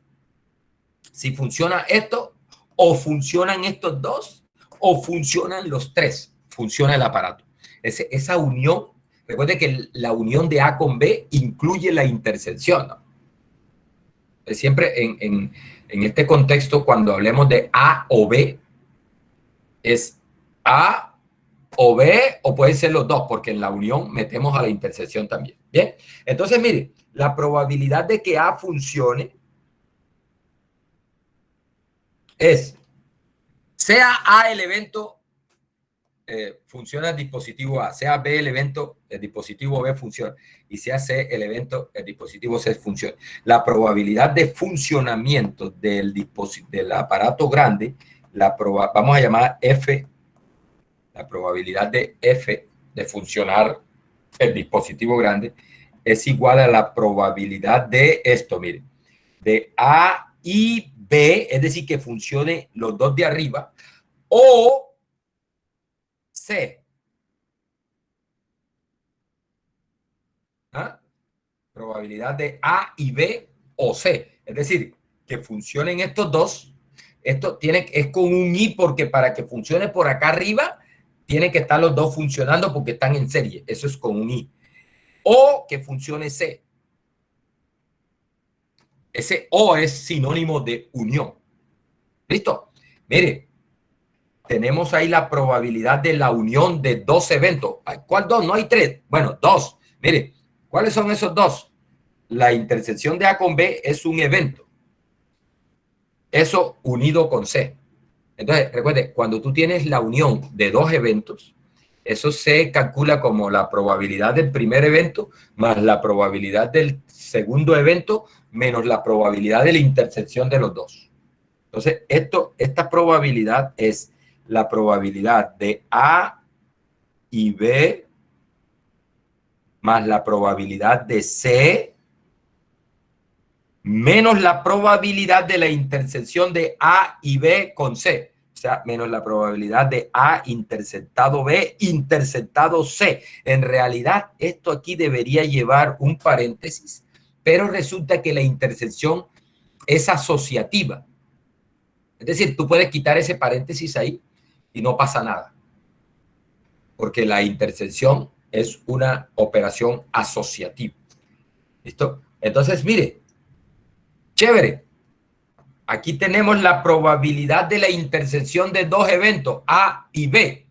si funciona esto, o funcionan estos dos, o funcionan los tres. Funciona el aparato. Esa unión, recuerde que la unión de A con B incluye la intersección, ¿no? Siempre en este contexto, cuando hablemos de A o B, es A o B, o pueden ser los dos, porque en la unión metemos a la intersección también. Bien, entonces mire, la probabilidad de que A funcione es, sea A el evento, funciona el dispositivo A, sea B el evento, el dispositivo B funciona, y sea C el evento, el dispositivo C funciona. La probabilidad de funcionamiento del aparato grande, vamos a llamar F, la probabilidad de F de funcionar el dispositivo grande, es igual a la probabilidad de esto, mire, de A y B, es decir, que funcione los dos de arriba, o C. ¿Ah? Probabilidad de A y B o C. Es decir, que funcionen estos dos. Esto es con un I, porque para que funcione por acá arriba, tienen que estar los dos funcionando porque están en serie. Eso es con un I. O que funcione C. Ese O es sinónimo de unión. ¿Listo? Mire, tenemos ahí la probabilidad de la unión de dos eventos. ¿Cuál dos? No hay tres. Bueno, dos. Mire, ¿cuáles son esos dos? La intersección de A con B es un evento. Eso unido con C. Entonces, recuerde, cuando tú tienes la unión de dos eventos, eso se calcula como la probabilidad del primer evento más la probabilidad del segundo evento menos la probabilidad de la intersección de los dos. Entonces, esta probabilidad es la probabilidad de A y B más la probabilidad de C menos la probabilidad de la intersección de A y B con C. O sea, menos la probabilidad de A intersectado B intersectado C. En realidad, esto aquí debería llevar un paréntesis, pero resulta que la intersección es asociativa. Es decir, tú puedes quitar ese paréntesis ahí y no pasa nada, porque la intersección es una operación asociativa. ¿Listo? Entonces, mire, chévere. Aquí tenemos la probabilidad de la intersección de dos eventos, A y B.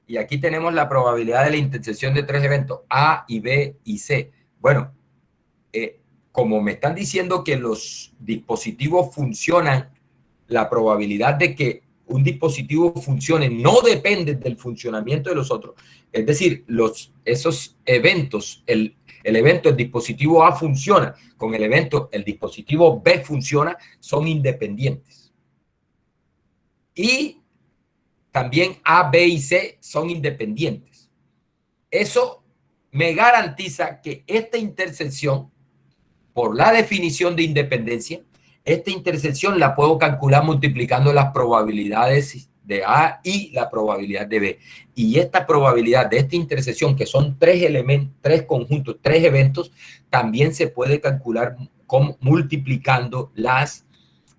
Y aquí tenemos la probabilidad de la intersección de tres eventos, A y B y C. Bueno, como me están diciendo que los dispositivos funcionan, la probabilidad de que un dispositivo funcione no depende del funcionamiento de los otros. Es decir, esos eventos, el evento, el dispositivo A funciona, con el evento, el dispositivo B funciona, son independientes. Y también A, B y C son independientes. Eso me garantiza que esta intersección, por la definición de independencia, esta intersección la puedo calcular multiplicando las probabilidades de A y la probabilidad de B. Y esta probabilidad de esta intersección, que son tres elementos, tres conjuntos, tres eventos, también se puede calcular multiplicando las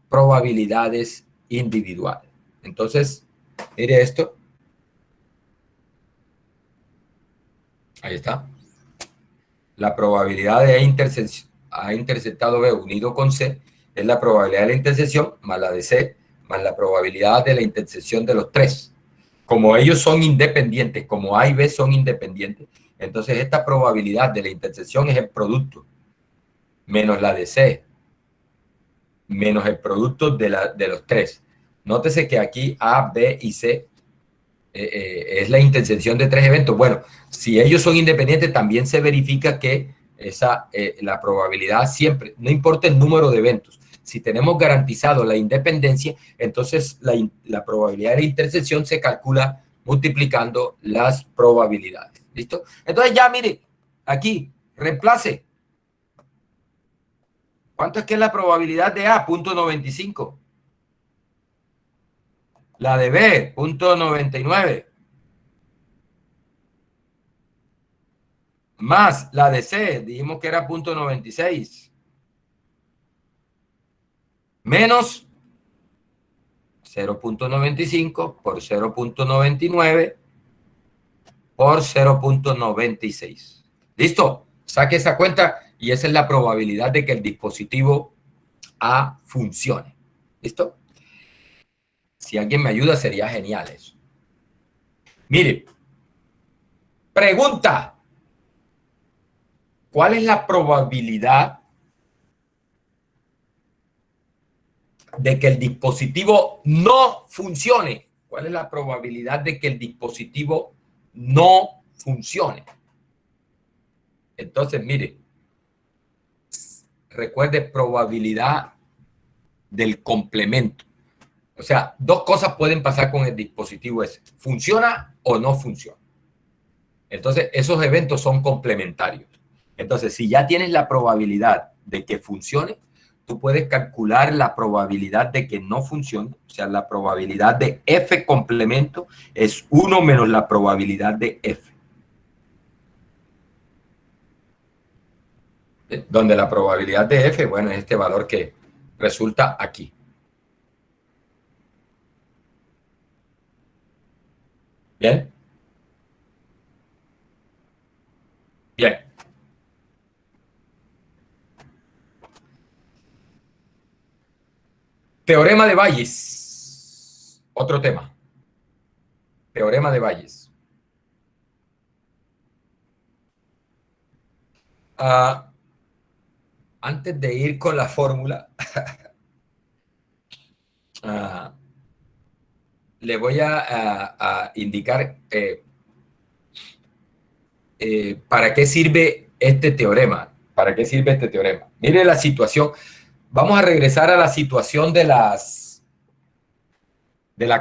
probabilidades individuales. Entonces, mire esto. Ahí está. La probabilidad de A intersectado B unido con C es la probabilidad de la intersección más la de C más la probabilidad de la intersección de los tres. Como ellos son independientes, como A y B son independientes, entonces esta probabilidad de la intersección es el producto menos la de C menos el producto de los tres. Nótese que aquí A, B y C es la intersección de tres eventos. Bueno, si ellos son independientes, también se verifica que la probabilidad siempre, no importa el número de eventos, si tenemos garantizado la independencia, entonces la probabilidad de la intersección se calcula multiplicando las probabilidades. ¿Listo? Entonces ya, mire, aquí, reemplace. ¿Cuánto es que es la probabilidad de A? 0.95. La de B, 0.99. Más la de C, dijimos que era 0.96. Menos 0.95 por 0.99 por 0.96. ¿Listo? Saque esa cuenta y esa es la probabilidad de que el dispositivo A funcione. ¿Listo? Si alguien me ayuda sería genial eso. Mire, pregunta. ¿Cuál es la probabilidad de que el dispositivo no funcione? ¿Cuál es la probabilidad de que el dispositivo no funcione? Entonces, mire, recuerde probabilidad del complemento. O sea, dos cosas pueden pasar con el dispositivo ese. ¿Funciona o no funciona? Entonces, esos eventos son complementarios. Entonces, si ya tienes la probabilidad de que funcione, tú puedes calcular la probabilidad de que no funcione. O sea, la probabilidad de F complemento es 1 menos la probabilidad de F. Donde la probabilidad de F, bueno, es este valor que resulta aquí. ¿Bien? Bien. Teorema de Bayes. Otro tema. Teorema de Bayes. Antes de ir con la fórmula, le voy a indicar para qué sirve este teorema. ¿Para qué sirve este teorema? Mire la situación. Vamos a regresar a la situación de la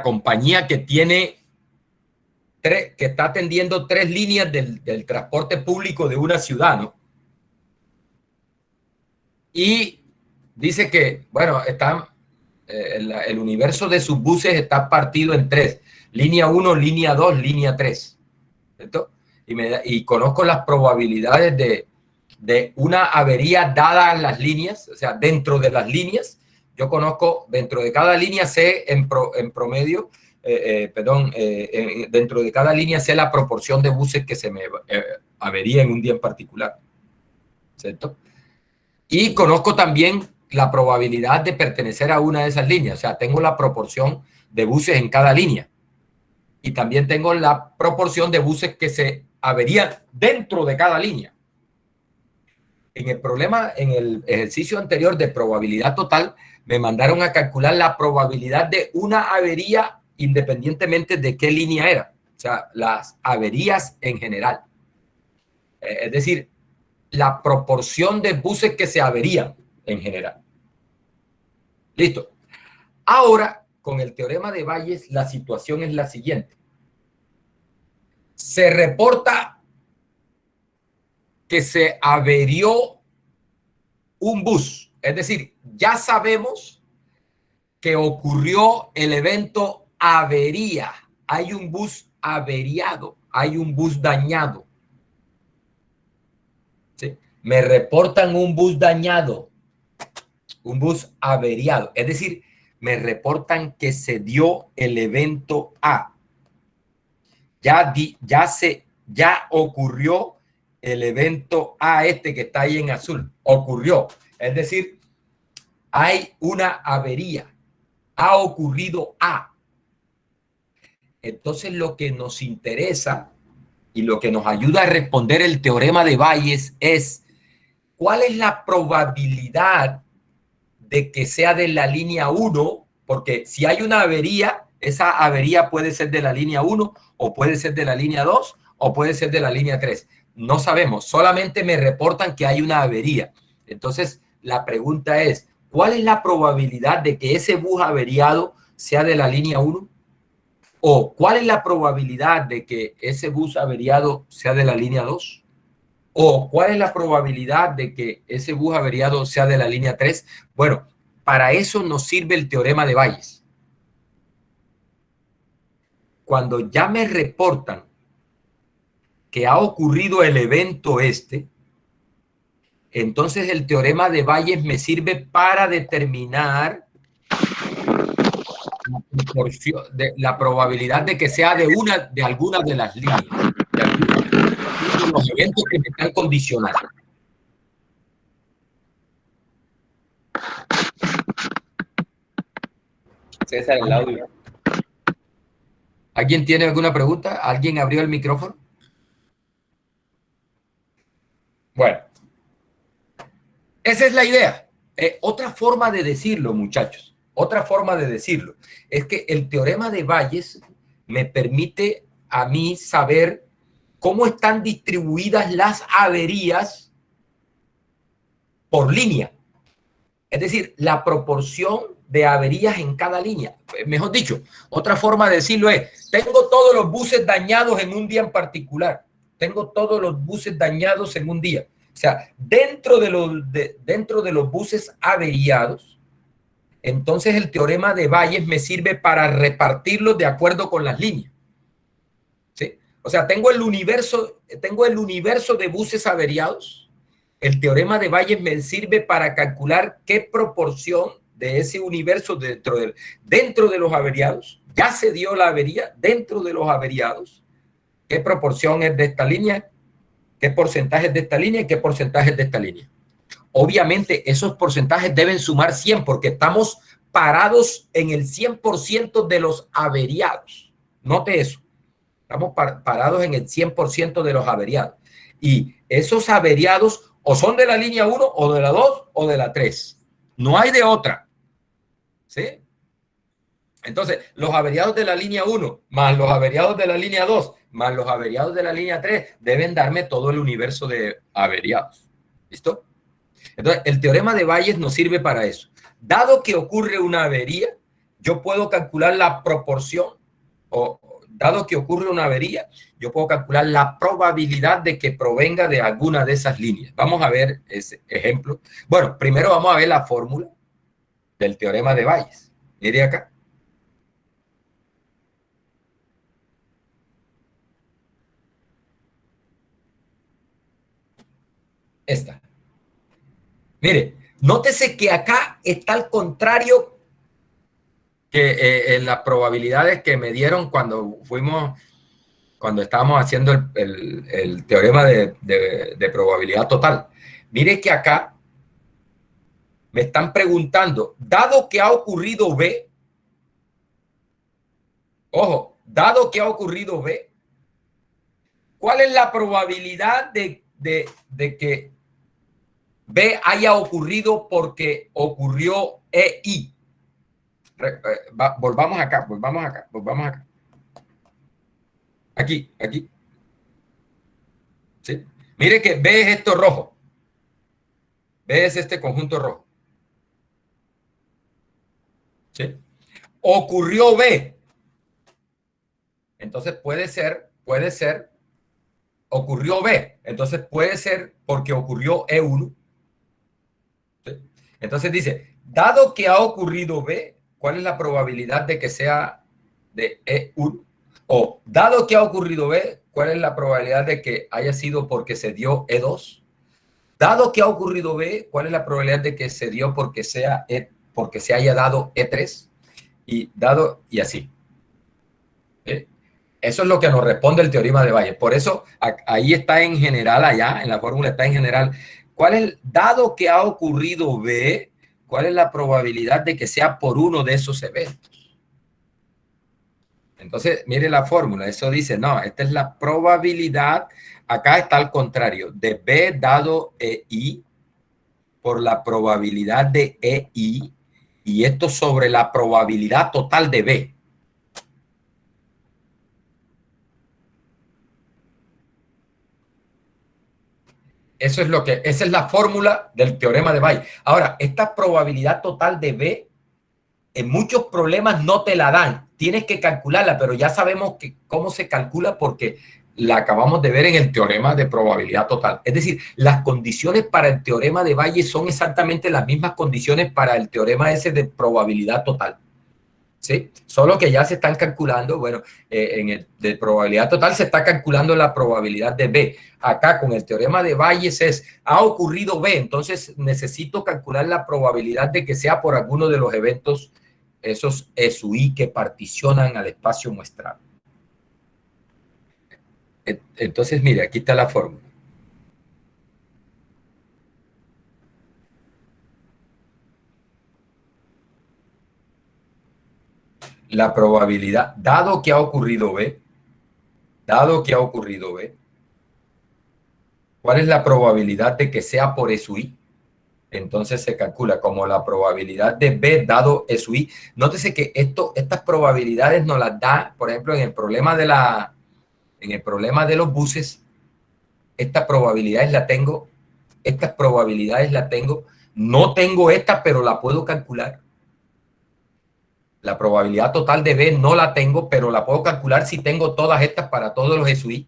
compañía que tiene que está atendiendo 3 líneas del transporte público de una ciudad, ¿no? Y dice que, bueno, el universo de sus buses está partido en 3. Línea 1, línea 2, línea 3. ¿Cierto? Y conozco las probabilidades de una avería dada en las líneas, o sea, dentro de las líneas. Yo conozco, dentro de cada línea sé en promedio, dentro de cada línea sé la proporción de buses que se me avería en un día en particular. ¿Cierto? Y conozco también la probabilidad de pertenecer a una de esas líneas. O sea, tengo la proporción de buses en cada línea. Y también tengo la proporción de buses que se averían dentro de cada línea. En el ejercicio anterior de probabilidad total, me mandaron a calcular la probabilidad de una avería independientemente de qué línea era. O sea, las averías en general. Es decir, la proporción de buses que se averían en general. Listo. Ahora, con el teorema de Bayes, la situación es la siguiente. Se reporta que se averió un bus. Es decir, ya sabemos que ocurrió el evento avería. Hay un bus averiado, hay un bus dañado. ¿Sí? Me reportan un bus dañado, un bus averiado. Es decir, me reportan que se dio el evento A. Ya ocurrió el evento A, este que está ahí en azul. Ocurrió. Es decir, hay una avería. Ha ocurrido A. Entonces, lo que nos interesa y lo que nos ayuda a responder el teorema de Bayes es ¿cuál es la probabilidad de que sea de la línea 1? Porque si hay una avería, esa avería puede ser de la línea 1 o puede ser de la línea 2 o puede ser de la línea 3. No sabemos, solamente me reportan que hay una avería. Entonces, la pregunta es, ¿cuál es la probabilidad de que ese bus averiado sea de la línea 1? ¿O cuál es la probabilidad de que ese bus averiado sea de la línea 2? O ¿cuál es la probabilidad de que ese bus averiado sea de la línea 3? Bueno, para eso nos sirve el teorema de Bayes. Cuando ya me reportan que ha ocurrido el evento entonces el teorema de Bayes me sirve para determinar la probabilidad de que sea de alguna de las líneas, de los eventos que me están condicionando. César, el audio. ¿Alguien tiene alguna pregunta? ¿Alguien abrió el micrófono? Bueno, esa es la idea. Otra forma de decirlo, muchachos, otra forma de decirlo es que el teorema de Bayes me permite a mí saber cómo están distribuidas las averías por línea. Es decir, la proporción de averías en cada línea. Mejor dicho, otra forma de decirlo es, tengo todos los buses dañados en un día en particular. Tengo todos los buses dañados en un día. O sea, dentro de los buses averiados, entonces el teorema de Bayes me sirve para repartirlos de acuerdo con las líneas. ¿Sí? O sea, tengo el universo de buses averiados. El teorema de Bayes me sirve para calcular qué proporción de ese universo dentro de los averiados, ya se dio la avería dentro de los averiados, qué proporción es de esta línea, qué porcentaje es de esta línea y qué porcentaje es de esta línea. Obviamente esos porcentajes deben sumar 100 porque estamos parados en el 100% de los averiados. Note eso. Estamos parados en el 100% de los averiados. Y esos averiados o son de la línea 1 o de la 2 o de la 3. No hay de otra. ¿Sí? Entonces, los averiados de la línea 1 más los averiados de la línea 2 más los averiados de la línea 3 deben darme todo el universo de averiados. ¿Listo? Entonces, el teorema de Bayes nos sirve para eso. Dado que ocurre una avería, yo puedo calcular la proporción, o dado que ocurre una avería, yo puedo calcular la probabilidad de que provenga de alguna de esas líneas. Vamos a ver ese ejemplo. Bueno, primero vamos a ver la fórmula del teorema de Bayes. Mire acá. Esta. Mire, nótese que acá está al contrario que en las probabilidades que me dieron cuando estábamos haciendo el teorema de probabilidad total. Mire que acá me están preguntando, dado que ha ocurrido B, ojo, dado que ha ocurrido B, ¿cuál es la probabilidad de que B haya ocurrido porque ocurrió EI? Volvamos acá. Aquí. ¿Sí? Mire que B es esto rojo. B es este conjunto rojo. ¿Sí? Ocurrió B. Entonces puede ser, ocurrió B. Entonces puede ser porque ocurrió E1. ¿Sí? Entonces dice, dado que ha ocurrido B, ¿cuál es la probabilidad de que sea de E1? O dado que ha ocurrido B, ¿cuál es la probabilidad de que haya sido porque se dio E2? Dado que ha ocurrido B, ¿cuál es la probabilidad de que se dio porque se haya dado E3? Y así. ¿Sí? Eso es lo que nos responde el teorema de Bayes. Por eso ahí está en general, allá en la fórmula está en general. Dado que ha ocurrido B, ¿cuál es la probabilidad de que sea por uno de esos eventos? Entonces, mire la fórmula. Eso dice, no, esta es la probabilidad. Acá está al contrario, de B dado EI por la probabilidad de EI y esto sobre la probabilidad total de B. Esa es la fórmula del teorema de Bayes. Ahora, esta probabilidad total de B, en muchos problemas no te la dan. Tienes que calcularla, pero ya sabemos cómo se calcula porque la acabamos de ver en el teorema de probabilidad total. Es decir, las condiciones para el teorema de Bayes son exactamente las mismas condiciones para el teorema ese de probabilidad total. ¿Sí? Solo que ya se están calculando, bueno, en el de probabilidad total se está calculando la probabilidad de B. Acá con el teorema de Bayes ha ocurrido B, entonces necesito calcular la probabilidad de que sea por alguno de los eventos, esos SUI que particionan al espacio muestral. Entonces, mire, aquí está la fórmula. La probabilidad, dado que ha ocurrido B, ¿cuál es la probabilidad de que sea por SUI? Entonces se calcula como la probabilidad de B dado SUI. Nótese que estas probabilidades nos las da, por ejemplo, en el problema de los buses, estas probabilidades las tengo, no tengo esta, pero la puedo calcular. La probabilidad total de B no la tengo, pero la puedo calcular si tengo todas estas para todos los SUI.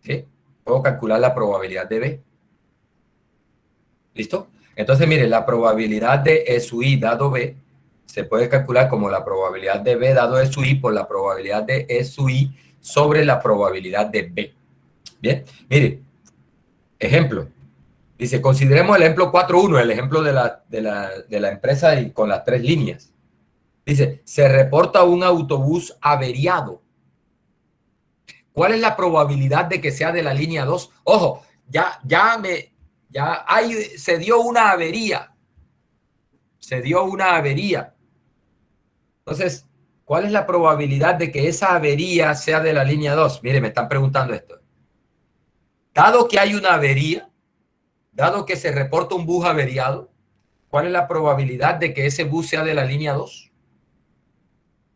¿Sí? Puedo calcular la probabilidad de B. ¿Listo? Entonces, mire, la probabilidad de SUI dado B se puede calcular como la probabilidad de B dado SUI por la probabilidad de SUI sobre la probabilidad de B. Bien, mire, ejemplo. Dice, consideremos el ejemplo 4.1, el ejemplo de la empresa y con las 3 líneas. Dice, se reporta un autobús averiado. ¿Cuál es la probabilidad de que sea de la línea 2? Ojo, se dio una avería. Entonces, ¿cuál es la probabilidad de que esa avería sea de la línea 2? Mire, me están preguntando esto. Dado que hay una avería, dado que se reporta un bus averiado, ¿cuál es la probabilidad de que ese bus sea de la línea 2?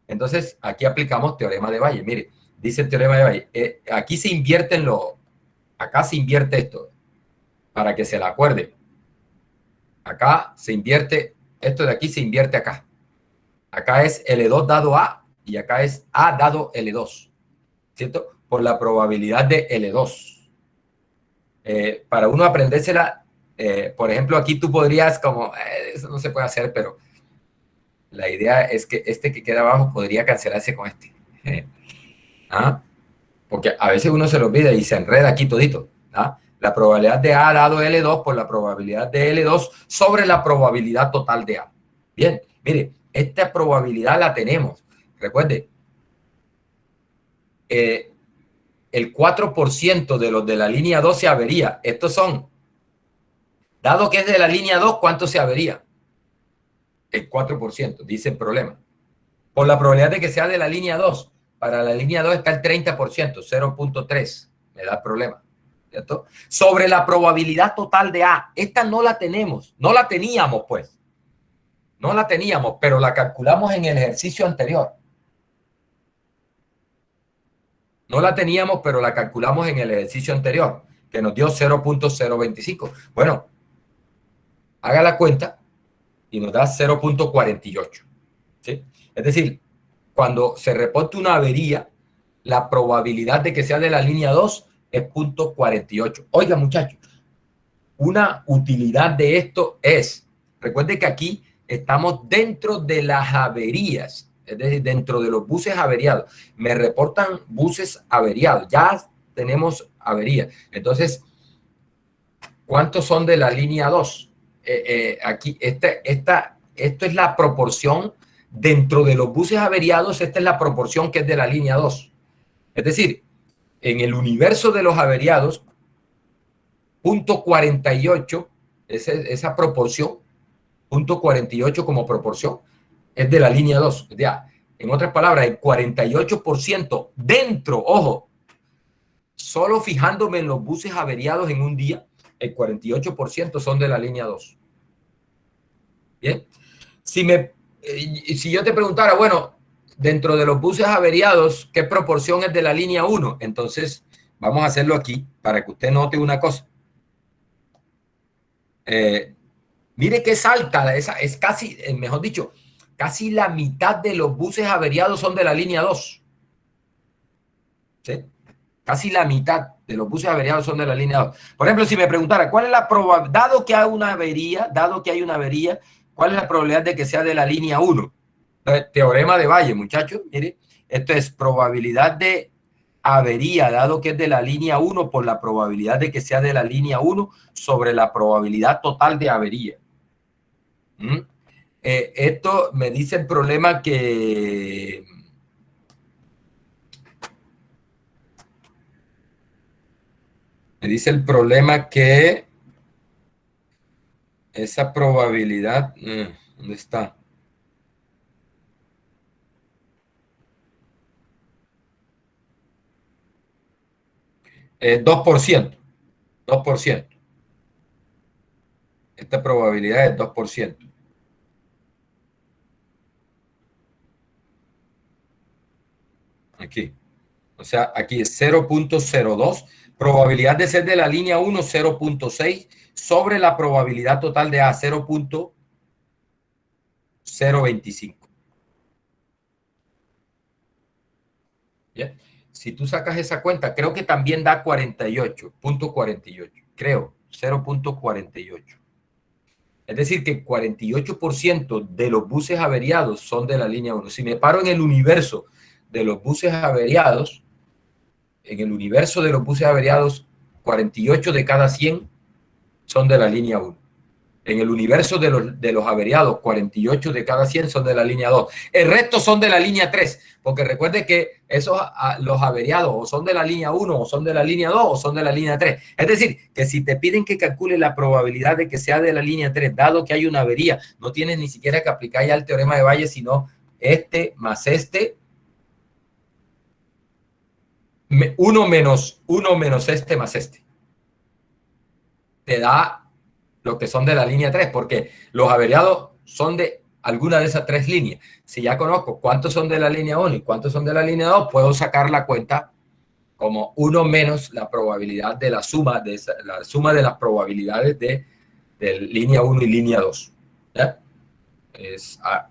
Entonces, aquí aplicamos teorema de Bayes. Mire, dice el teorema de Bayes. Aquí se invierten acá se invierte esto, para que se la acuerde. Acá se invierte, esto de aquí se invierte acá. Acá es L2 dado A y acá es A dado L2. ¿Cierto? Por la probabilidad de L2. Para uno aprendérsela, por ejemplo, aquí tú podrías eso no se puede hacer, pero la idea es que este que queda abajo podría cancelarse con este. Porque a veces uno se lo olvida y se enreda aquí todito. La probabilidad de A dado L2 por la probabilidad de L2 sobre la probabilidad total de A. Bien, mire, esta probabilidad la tenemos. Recuerde, el 4% de los de la línea 2 se avería. Estos son, dado que es de la línea 2, ¿cuánto se avería? El 4%, dice el problema. Por la probabilidad de que sea de la línea 2, para la línea 2 está el 30%, 0.3, me da el problema, ¿cierto? Sobre la probabilidad total de A, esta no la tenemos, no la teníamos pues, pero la calculamos en el ejercicio anterior. No la teníamos, pero la calculamos en el ejercicio anterior, que nos dio 0.025. Bueno, haga la cuenta y nos da 0.48. ¿Sí? Es decir, cuando se reporta una avería, la probabilidad de que sea de la línea 2 es 0.48. Oiga, muchachos, una utilidad de esto es, recuerde que aquí estamos dentro de las averías, es decir, dentro de los buses averiados. Me reportan buses averiados, ya tenemos averías. Entonces, ¿cuántos son de la línea 2? Aquí, esto es la proporción dentro de los buses averiados, esta es la proporción que es de la línea 2. Es decir, en el universo de los averiados, 0.48, esa proporción, 0.48 como proporción, es de la línea 2. Ya, en otras palabras, el 48% dentro, ojo, solo fijándome en los buses averiados en un día, el 48% son de la línea 2. Bien, si yo te preguntara, bueno, dentro de los buses averiados, ¿qué proporción es de la línea 1? Entonces, vamos a hacerlo aquí para que usted note una cosa. Mire que es alta, es casi, mejor dicho, casi la mitad de los buses averiados son de la línea 2. ¿Sí? Casi la mitad de los buses averiados son de la línea 2. Por ejemplo, si me preguntara, ¿cuál es la probabilidad, dado que hay una avería, cuál es la probabilidad de que sea de la línea 1? Teorema de Bayes, muchachos, mire, esto es probabilidad de avería, dado que es de la línea 1, por la probabilidad de que sea de la línea 1 sobre la probabilidad total de avería. Esto me dice el problema que... Me dice el problema que esa probabilidad, ¿dónde está? Es 2%. 2%. Esta probabilidad es 2%. Aquí. O sea, aquí es 0.02. Probabilidad de ser de la línea 1, 0.6 sobre la probabilidad total de A, 0.025. ¿Bien? Si tú sacas esa cuenta, creo que también da 48.48. Creo, 0.48. Es decir, que 48% de los buses averiados son de la línea 1. Si me paro en el universo de los buses averiados, 48 de cada 100 son de la línea 1. En el universo de los averiados, 48 de cada 100 son de la línea 2. El resto son de la línea 3, porque recuerde que los averiados o son de la línea 1, o son de la línea 2, o son de la línea 3. Es decir, que si te piden que calcule la probabilidad de que sea de la línea 3, dado que hay una avería, no tienes ni siquiera que aplicar ya el teorema de Bayes, sino este más este, 1 menos este más este. Te da lo que son de la línea 3, porque los averiados son de alguna de esas tres líneas. Si ya conozco cuántos son de la línea 1 y cuántos son de la línea 2, puedo sacar la cuenta como 1 menos la probabilidad de la suma de las probabilidades de línea 1 y línea 2. ¿Ya?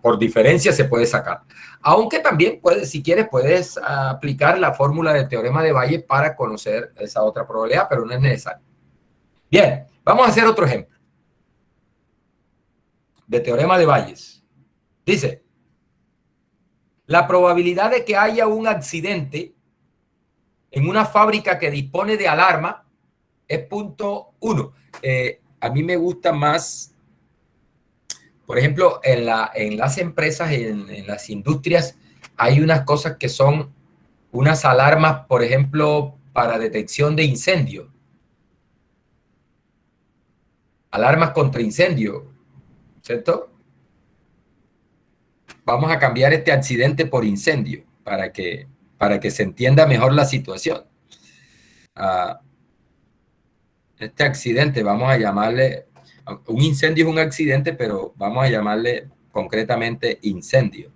Por diferencia se puede sacar. Aunque también, si quieres, puedes aplicar la fórmula del teorema de Bayes para conocer esa otra probabilidad, pero no es necesario. Bien, vamos a hacer otro ejemplo de teorema de Bayes. Dice, la probabilidad de que haya un accidente en una fábrica que dispone de alarma es 0.1. A mí me gusta más, por ejemplo, en las empresas, en las industrias, hay unas cosas que son unas alarmas, por ejemplo, para detección de incendio. Alarmas contra incendio, ¿cierto? Vamos a cambiar este accidente por incendio para que se entienda mejor la situación. Este accidente vamos a llamarle, un incendio es un accidente, pero vamos a llamarle concretamente incendio.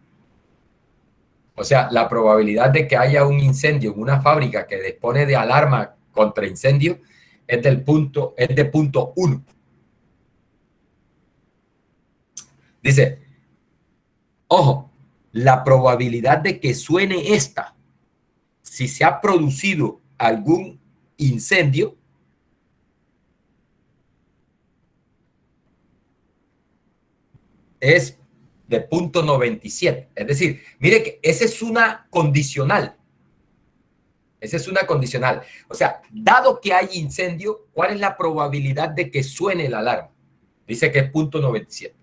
O sea, la probabilidad de que haya un incendio en una fábrica que dispone de alarma contra incendio es de 0.1. Dice, ojo, la probabilidad de que suene esta, si se ha producido algún incendio, es de 0.97. Es decir, mire que esa es una condicional. Esa es una condicional. O sea, dado que hay incendio, ¿cuál es la probabilidad de que suene la alarma? Dice que es 0.97.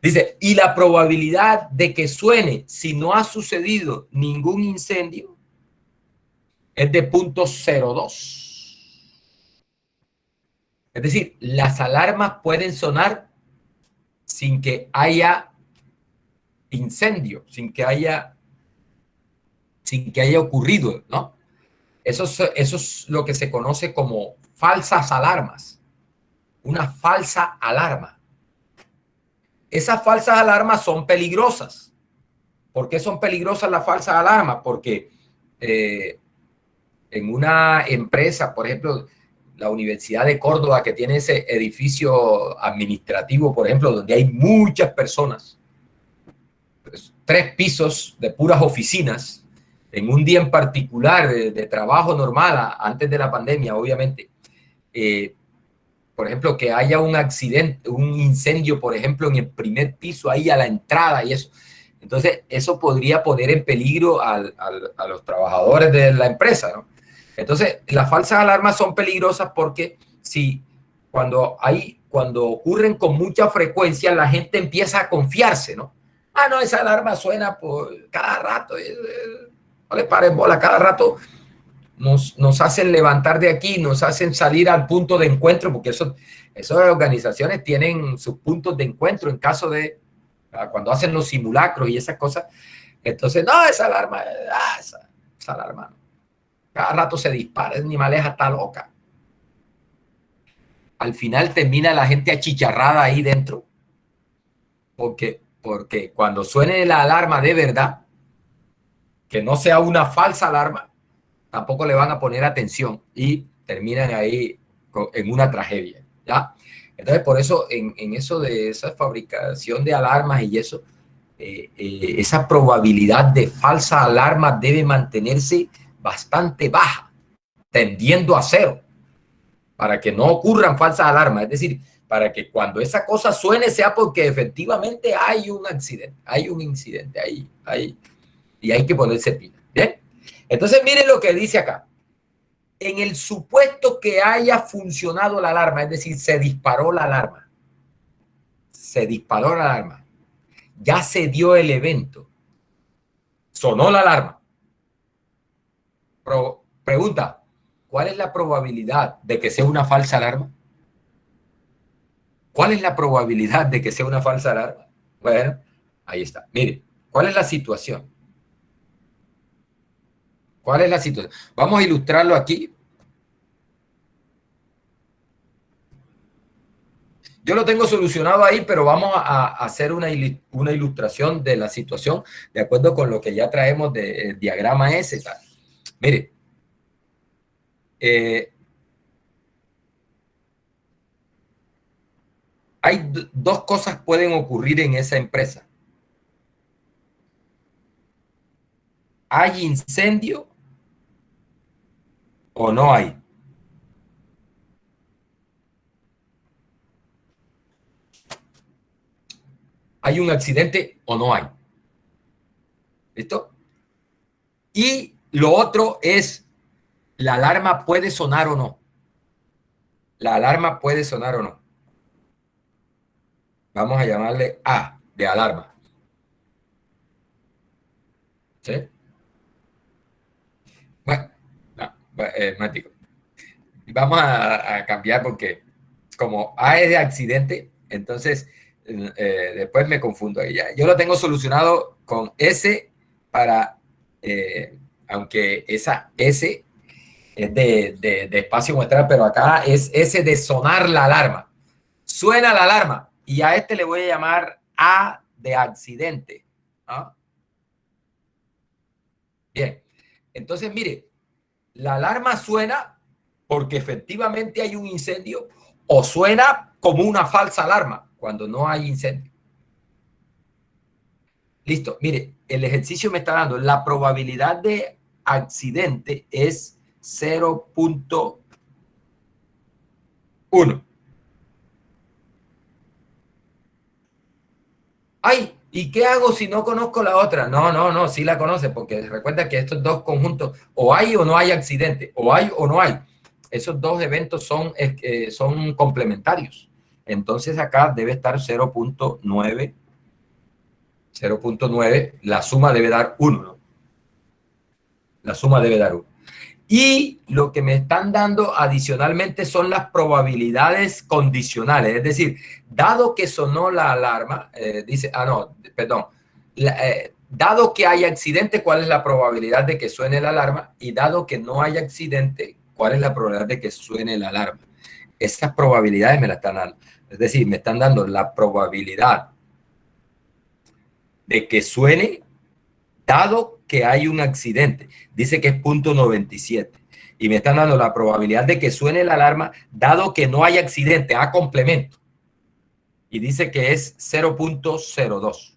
Dice, y la probabilidad de que suene si no ha sucedido ningún incendio es de 0.02. Es decir, las alarmas pueden sonar sin que haya incendio, sin que haya ocurrido, ¿no? Eso es lo que se conoce como falsas alarmas. Una falsa alarma. Esas falsas alarmas son peligrosas. ¿Por qué son peligrosas las falsas alarmas? Porque en una empresa, por ejemplo, la Universidad de Córdoba, que tiene ese edificio administrativo, por ejemplo, donde hay muchas personas, 3 pisos de puras oficinas, en un día en particular de trabajo normal, antes de la pandemia, obviamente, por ejemplo, que haya un accidente, un incendio, por ejemplo, en el primer piso, ahí a la entrada y eso. Entonces, eso podría poner en peligro a los trabajadores de la empresa, ¿no? Entonces, las falsas alarmas son peligrosas porque cuando ocurren con mucha frecuencia, la gente empieza a confiarse, ¿no? Ah, no, esa alarma suena por cada rato, no le paren bola, cada rato nos hacen levantar de aquí, nos hacen salir al punto de encuentro, porque esas organizaciones tienen sus puntos de encuentro en caso de cuando hacen los simulacros y esas cosas. Entonces, no, esa alarma, esa alarma, cada rato se dispara, esa animaleja está loca. Al final termina la gente achicharrada ahí dentro, porque cuando suene la alarma de verdad, que no sea una falsa alarma, tampoco le van a poner atención y terminan ahí en una tragedia, ¿ya? Entonces, por eso, en eso de esa fabricación de alarmas y eso, esa probabilidad de falsa alarma debe mantenerse bastante baja, tendiendo a cero, para que no ocurran falsas alarmas. Es decir, para que cuando esa cosa suene sea porque efectivamente hay un accidente, hay un incidente ahí, y hay que ponerse pila. ¿Bien? Entonces, miren lo que dice acá. En el supuesto que haya funcionado la alarma, es decir, se disparó la alarma, ya se dio el evento, sonó la alarma. Pregunta, ¿cuál es la probabilidad de que sea una falsa alarma? ¿Cuál es la probabilidad de que sea una falsa alarma? Bueno, ahí está. Mire, ¿cuál es la situación? ¿Cuál es la situación? Vamos a ilustrarlo aquí. Yo lo tengo solucionado ahí, pero vamos a hacer una ilustración de la situación de acuerdo con lo que ya traemos del diagrama S. Tal. Mire, hay dos cosas pueden ocurrir en esa empresa. ¿Hay incendio o no hay? ¿Hay un accidente o no hay? ¿Listo? Y lo otro es, ¿la alarma puede sonar o no? La alarma puede sonar o no. Vamos a llamarle A, de alarma. ¿Sí? Bueno, no, Mático. Vamos a cambiar porque como A es de accidente, entonces después me confundo ahí. Yo lo tengo solucionado con S para, aunque esa S es de espacio muestral, pero acá es S de sonar la alarma. Suena la alarma y a este le voy a llamar A de accidente. ¿Ah? Bien, entonces mire, la alarma suena porque efectivamente hay un incendio o suena como una falsa alarma cuando no hay incendio. Listo, mire, el ejercicio me está dando la probabilidad de accidente es 0.1. Ay, ¿y qué hago si no conozco la otra? No, sí la conoce, porque recuerda que estos dos conjuntos, o hay o no hay accidente, o hay o no hay. Esos dos eventos son complementarios. Entonces acá debe estar 0.9. 0.9, la suma debe dar 1, ¿no? La suma debe dar 1. Y lo que me están dando adicionalmente son las probabilidades condicionales. Es decir, dado que sonó la alarma, dado que hay accidente, ¿cuál es la probabilidad de que suene la alarma? Y dado que no hay accidente, ¿cuál es la probabilidad de que suene la alarma? Esas probabilidades me las están dando. Es decir, me están dando la probabilidad de que suene dado que hay un accidente. Dice que es 0.97. Y me están dando la probabilidad de que suene la alarma dado que no hay accidente, a complemento. Y dice que es 0.02.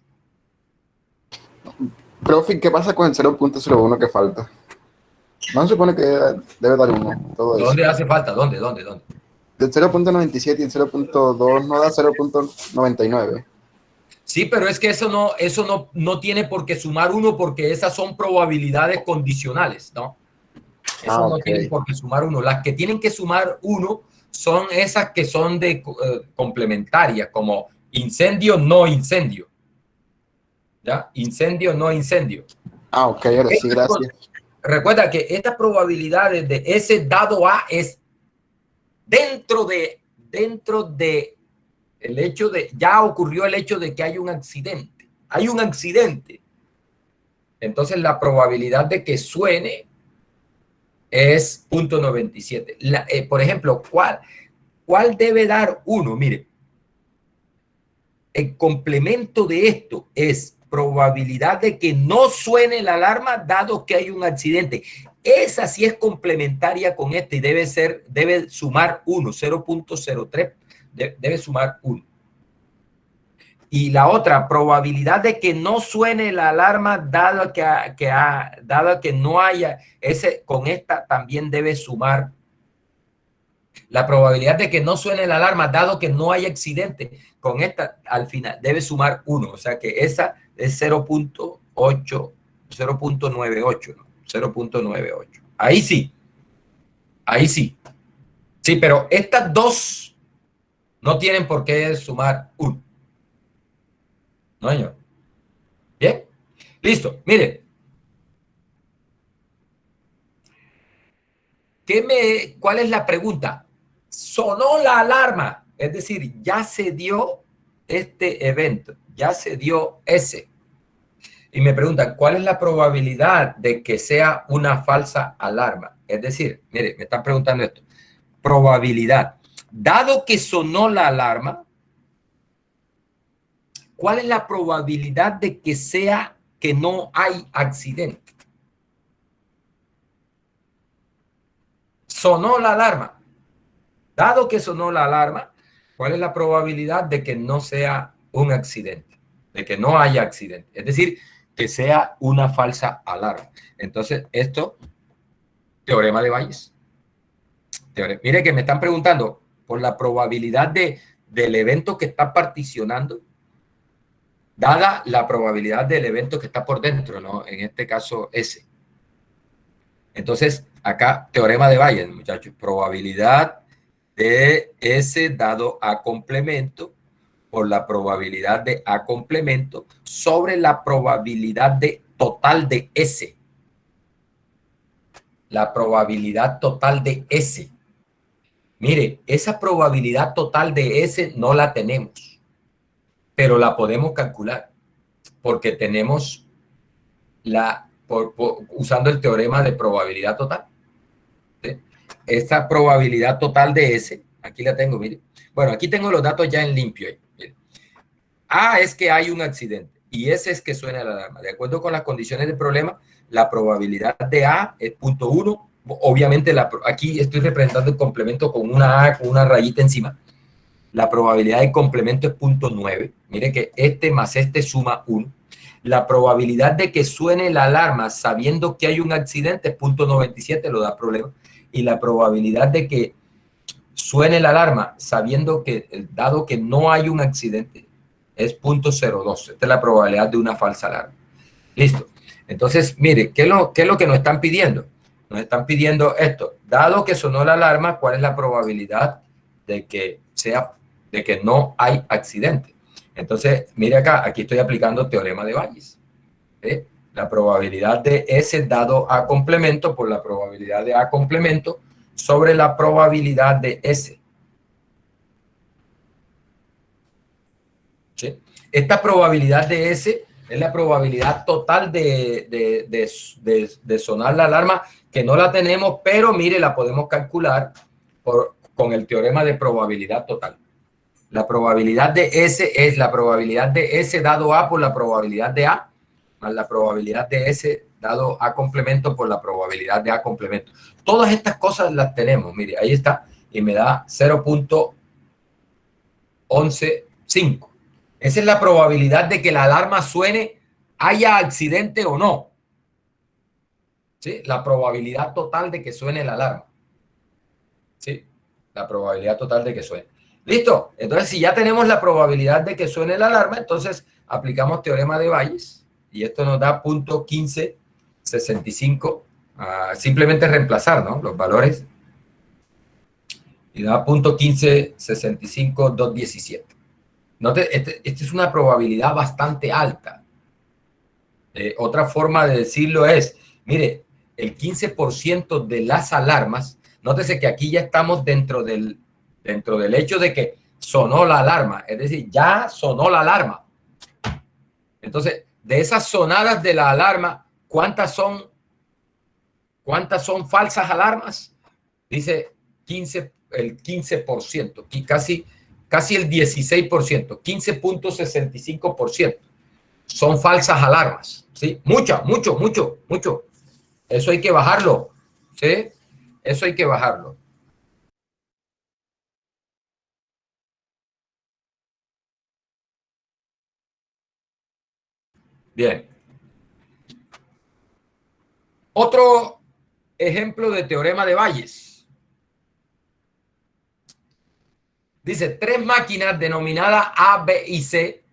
Profe, ¿qué pasa con el 0.01 que falta? No se supone que debe dar 1, todo eso. ¿Dónde hace falta? ¿Dónde? Del 0.97 y el 0.2 no da 0.99. Sí, pero es que eso no tiene por qué sumar 1 porque esas son probabilidades condicionales, ¿no? Eso no Ok. tiene por qué sumar 1. Las que tienen que sumar 1 son esas que son de complementarias, como incendio, no incendio. ¿Ya? Incendio, no incendio. Ok, ahora sí, gracias. Recuerda que estas probabilidades de S dado A es dentro de el hecho de, ya ocurrió el hecho de que hay un accidente. Hay un accidente. Entonces la probabilidad de que suene es 0.97. Por ejemplo, ¿cuál debe dar 1? Mire, el complemento de esto es probabilidad de que no suene la alarma dado que hay un accidente. Esa sí es complementaria con esta y debe sumar 1, 0.03, debe sumar 1. Y la otra, probabilidad de que no suene la alarma dado que no haya, con esta también debe sumar. La probabilidad de que no suene la alarma dado que no haya accidente, con esta al final debe sumar 1. O sea que esa es 0.8, 0.98, ¿no? 0.98. Ahí sí. Ahí sí. Sí, pero estas dos no tienen por qué sumar 1. ¿No, señor? Bien. Listo. Mire. ¿Cuál es la pregunta? Sonó la alarma. Es decir, ya se dio este evento. Ya se dio ese. Y me preguntan, ¿cuál es la probabilidad de que sea una falsa alarma? Es decir, mire, me están preguntando esto. Probabilidad. Dado que sonó la alarma, ¿cuál es la probabilidad de que sea que no hay accidente? Sonó la alarma. Dado que sonó la alarma, ¿cuál es la probabilidad de que no sea un accidente? De que no haya accidente. Es decir, que sea una falsa alarma. Entonces, esto, teorema de Bayes. Mire que me están preguntando por la probabilidad del evento que está particionando, dada la probabilidad del evento que está por dentro, ¿no? En este caso, S. Entonces, acá, teorema de Bayes, muchachos. Probabilidad de S dado A complemento por la probabilidad de A complemento sobre la probabilidad de total de S. La probabilidad total de S. Mire, esa probabilidad total de S no la tenemos, pero la podemos calcular porque tenemos usando el teorema de probabilidad total. ¿Sí? Esta probabilidad total de S, aquí la tengo, mire. Bueno, aquí tengo los datos ya en limpio. Mire. A es que hay un accidente y S es que suena la alarma. De acuerdo con las condiciones del problema, la probabilidad de A es 0.1. Obviamente, aquí estoy representando el complemento con una A, con una rayita encima. La probabilidad de complemento es 0.9. Mire que este más este suma 1. La probabilidad de que suene la alarma sabiendo que hay un accidente es 0.97, lo da problema. Y la probabilidad de que suene la alarma sabiendo que, dado que no hay un accidente, es 0.02. Esta es la probabilidad de una falsa alarma. Listo. Entonces, mire, ¿qué es lo que nos están pidiendo? Nos están pidiendo esto. Dado que sonó la alarma, ¿cuál es la probabilidad de que no hay accidente? Entonces, mire acá, aquí estoy aplicando teorema de Bayes. ¿Sí? La probabilidad de S dado A complemento por la probabilidad de A complemento sobre la probabilidad de S. ¿Sí? Esta probabilidad de S es la probabilidad total de sonar la alarma, que no la tenemos, pero mire, la podemos calcular con el teorema de probabilidad total. La probabilidad de S es la probabilidad de S dado A por la probabilidad de A, más la probabilidad de S dado A complemento por la probabilidad de A complemento. Todas estas cosas las tenemos, mire, ahí está, y me da 0.115. Esa es la probabilidad de que la alarma suene haya accidente o no. ¿Sí? La probabilidad total de que suene la alarma. ¿Sí? La probabilidad total de que suene. ¿Listo? Entonces, si ya tenemos la probabilidad de que suene la alarma, entonces aplicamos teorema de Bayes y esto nos da 0.1565. Simplemente reemplazar, ¿no?, los valores y da 0.1565,217. Note, esta es una probabilidad bastante alta. Otra forma de decirlo es, mire, el 15% de las alarmas, nótese que aquí ya estamos dentro del hecho de que sonó la alarma, es decir, ya sonó la alarma. Entonces, de esas sonadas de la alarma, ¿cuántas son falsas alarmas? Dice el 15%, casi el 16%, 15.65%. Son falsas alarmas, ¿sí? Mucho. Eso hay que bajarlo, ¿sí? Eso hay que bajarlo. Bien. Otro ejemplo de teorema de Bayes. Dice, 3 máquinas denominadas A, B y C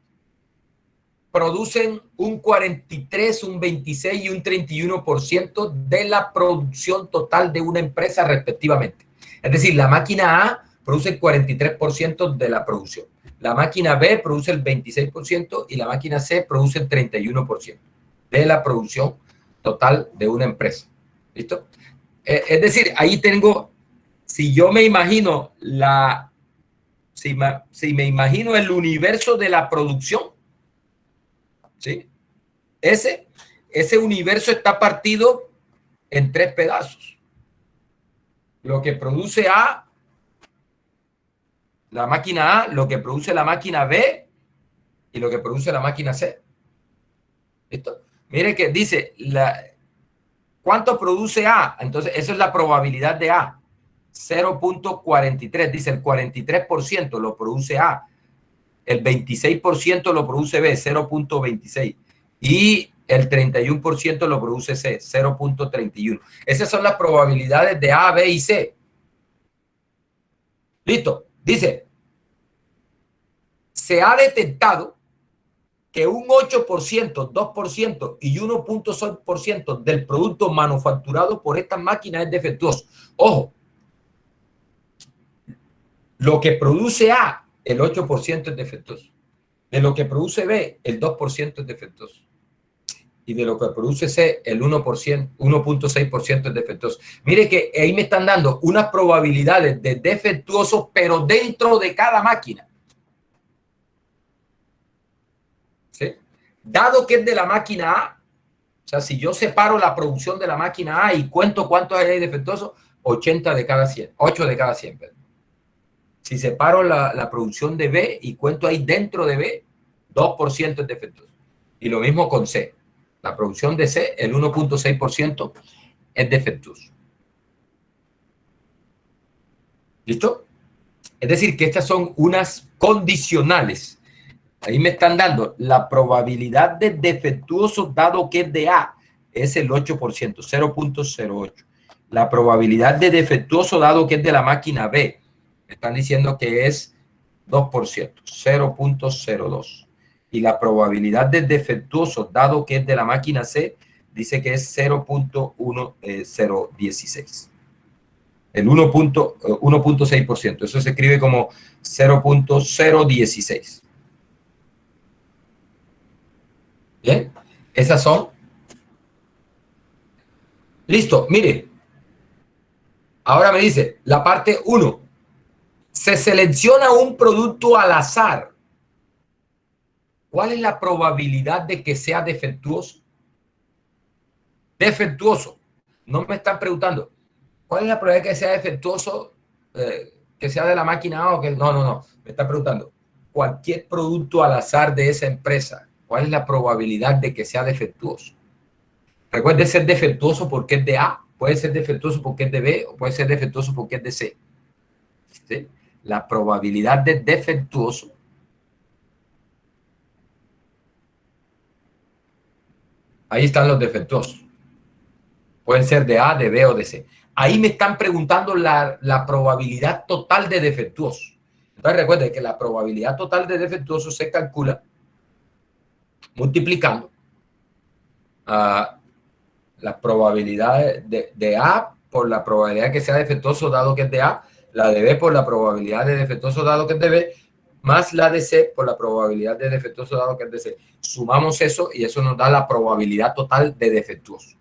producen un 43, un 26 y un 31% de la producción total de una empresa respectivamente. Es decir, la máquina A produce el 43% de la producción. La máquina B produce el 26% y la máquina C produce el 31% de la producción total de una empresa. ¿Listo? Es decir, ahí tengo, si yo me imagino si me imagino el universo de la producción, ¿sí? Ese universo está partido en 3 pedazos. Lo que produce A, la máquina A, lo que produce la máquina B y lo que produce la máquina C. ¿Listo? Mire que dice, ¿cuánto produce A? Entonces, esa es la probabilidad de A. 0.43. Dice, el 43% lo produce A. El 26% lo produce B, 0.26. Y el 31% lo produce C, 0.31. Esas son las probabilidades de A, B y C. Listo. Dice, se ha detectado que un 8%, 2% y 1.6% del producto manufacturado por estas máquinas es defectuoso. Ojo, lo que produce A, el 8% es defectuoso. De lo que produce B, el 2% es defectuoso. Y de lo que produce C, el 1.6% es defectuoso. Mire que ahí me están dando unas probabilidades de defectuoso, pero dentro de cada máquina. ¿Sí? Dado que es de la máquina A, o sea, si yo separo la producción de la máquina A y cuento cuántos hay defectuosos, 80 de cada 100, 8 de cada 100. Perdón. Si separo la producción de B y cuento ahí dentro de B, 2% es defectuoso. Y lo mismo con C. La producción de C, el 1.6% es defectuoso. ¿Listo? Es decir, que estas son unas condicionales. Ahí me están dando la probabilidad de defectuoso dado que es de A, es el 8%, 0.08. La probabilidad de defectuoso dado que es de la máquina B, me están diciendo que es 2%, 0.02. Y la probabilidad de defectuoso dado que es de la máquina C, dice que es 0.1016. El 1.6%. Eso se escribe como 0.016. Bien, esas son. Listo, mire. Ahora me dice la parte 1. Se selecciona un producto al azar. ¿Cuál es la probabilidad de que sea defectuoso? Defectuoso. No me están preguntando, ¿cuál es la probabilidad de que sea defectuoso, que sea de la máquina A o que no? Me están preguntando, cualquier producto al azar de esa empresa, ¿cuál es la probabilidad de que sea defectuoso? Recuerde ser defectuoso porque es de A, puede ser defectuoso porque es de B o puede ser defectuoso porque es de C. ¿Sí? La probabilidad de defectuoso Ahí están los defectuosos. Pueden ser de A, de B o de C. Ahí me están preguntando la probabilidad total de defectuosos. Entonces recuerden que la probabilidad total de defectuosos se calcula multiplicando la probabilidad de A por la probabilidad que sea defectuoso dado que es de A, la de B por la probabilidad de defectuoso dado que es de B, más la de C por la probabilidad de defectuoso dado que es de C. Sumamos eso y eso nos da la probabilidad total de defectuoso.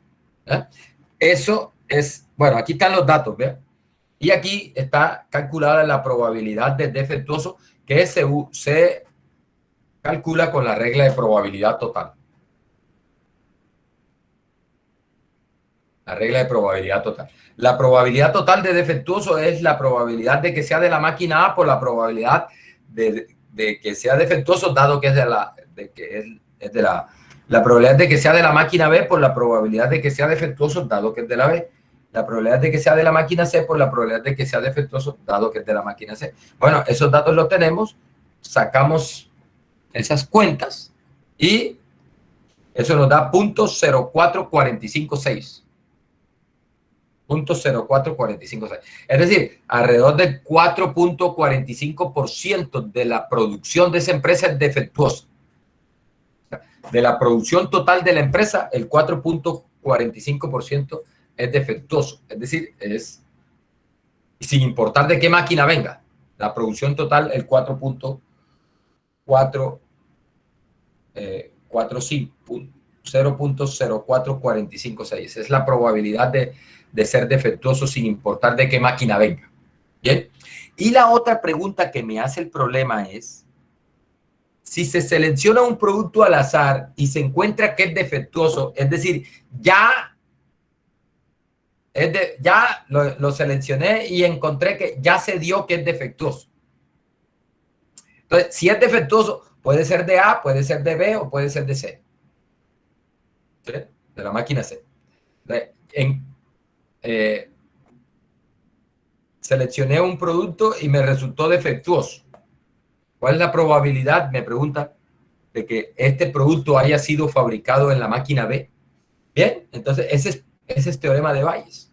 Eso es, bueno, aquí están los datos, ¿vean? Y aquí está calculada la probabilidad de defectuoso que se calcula con la regla de probabilidad total. La regla de probabilidad total. La probabilidad total de defectuoso es la probabilidad de que sea de la máquina A por la probabilidad de que sea defectuoso dado que es la probabilidad de que sea de la máquina B por la probabilidad de que sea defectuoso dado que es de la B. La probabilidad de que sea de la máquina C por la probabilidad de que sea defectuoso dado que es de la máquina C. Bueno, esos datos los tenemos, sacamos esas cuentas y eso nos da 0.04456. 0.04456. Es decir, alrededor del 4.45% de la producción de esa empresa es defectuosa. De la producción total de la empresa, el 4.45% es defectuoso. Es decir, es sin importar de qué máquina venga. La producción total, el 0.044556. Es la probabilidad de ser defectuoso sin importar de qué máquina venga. Bien. Y la otra pregunta que me hace el problema es, si se selecciona un producto al azar y se encuentra que es defectuoso, es decir, ya lo seleccioné y encontré que ya se dio que es defectuoso. Entonces, si es defectuoso, puede ser de A, puede ser de B o puede ser de C. ¿Sí? De la máquina C. Seleccioné un producto y me resultó defectuoso. ¿Cuál es la probabilidad, me pregunta, de que este producto haya sido fabricado en la máquina B? Bien, entonces ese es teorema de Bayes.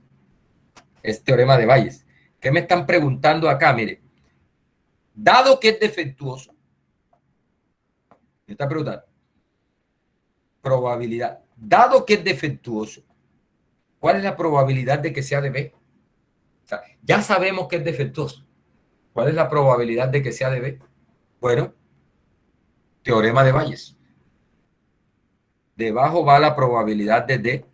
Es teorema de Bayes. ¿Qué me están preguntando acá? Mire, dado que es defectuoso, me está preguntando, probabilidad. Dado que es defectuoso, ¿cuál es la probabilidad de que sea de B? O sea, ya sabemos que es defectuoso. ¿Cuál es la probabilidad de que sea de B? Bueno, teorema de Bayes. Debajo va la probabilidad de D,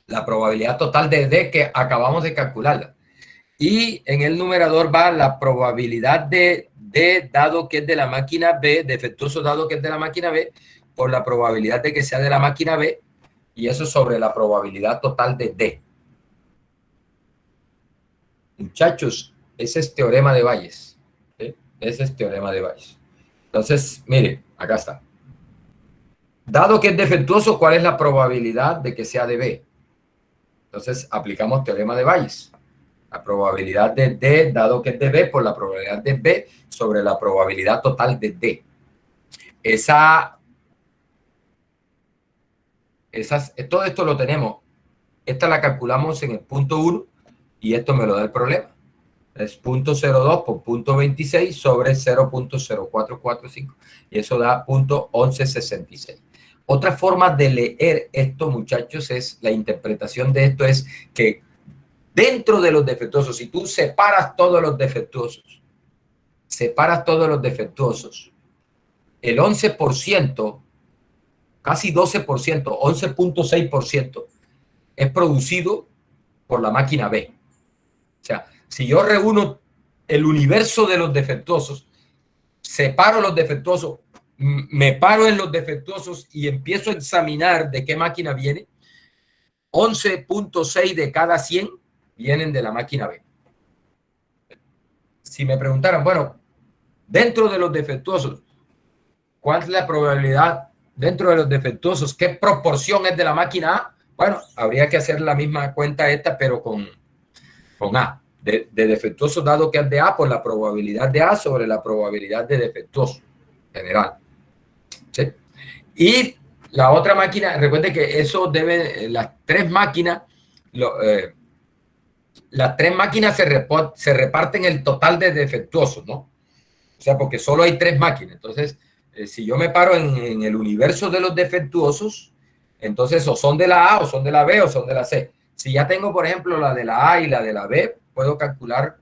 la probabilidad total de D que acabamos de calcularla. Y en el numerador va la probabilidad de D dado que es de la máquina B, defectuoso dado que es de la máquina B, por la probabilidad de que sea de la máquina B, y eso sobre la probabilidad total de D. Muchachos, ese es teorema de Bayes. ¿Sí? Ese es teorema de Bayes. Entonces, mire, acá está. Dado que es defectuoso, ¿cuál es la probabilidad de que sea de B? Entonces, aplicamos teorema de Bayes. La probabilidad de D, dado que es de B, por la probabilidad de B sobre la probabilidad total de D. Todo esto lo tenemos. Esta la calculamos en el punto 1 y esto me lo da el problema. Es 0.02 por 0.26 sobre 0.0445 y eso da 0.1166. Otra forma de leer esto, muchachos, es la interpretación de esto es que dentro de los defectuosos, si tú separas todos los defectuosos, el 11%, casi 12%, 11.6% es producido por la máquina B. O sea, si yo reúno el universo de los defectuosos, separo los defectuosos, me paro en los defectuosos y empiezo a examinar de qué máquina viene, 11.6 de cada 100 vienen de la máquina B. Si me preguntaran, bueno, dentro de los defectuosos, ¿cuál es la probabilidad dentro de los defectuosos? ¿Qué proporción es de la máquina A? Bueno, habría que hacer la misma cuenta esta, pero con A. De defectuoso dado que es de A por la probabilidad de A sobre la probabilidad de defectuoso general. ¿Sí? Y la otra máquina, recuerde que eso debe, las tres máquinas se reparten el total de defectuosos, ¿no? O sea, porque solo hay tres máquinas. Entonces, si yo me paro en el universo de los defectuosos, entonces o son de la A, o son de la B, o son de la C. Si ya tengo, por ejemplo, la de la A y la de la B, puedo calcular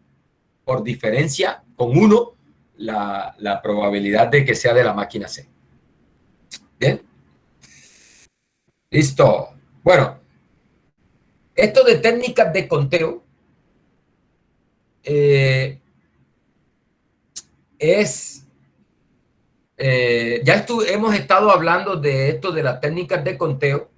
por diferencia con 1 la probabilidad de que sea de la máquina C. ¿Bien? Listo. Bueno, esto de técnicas de conteo hemos estado hablando de esto de las técnicas de conteo.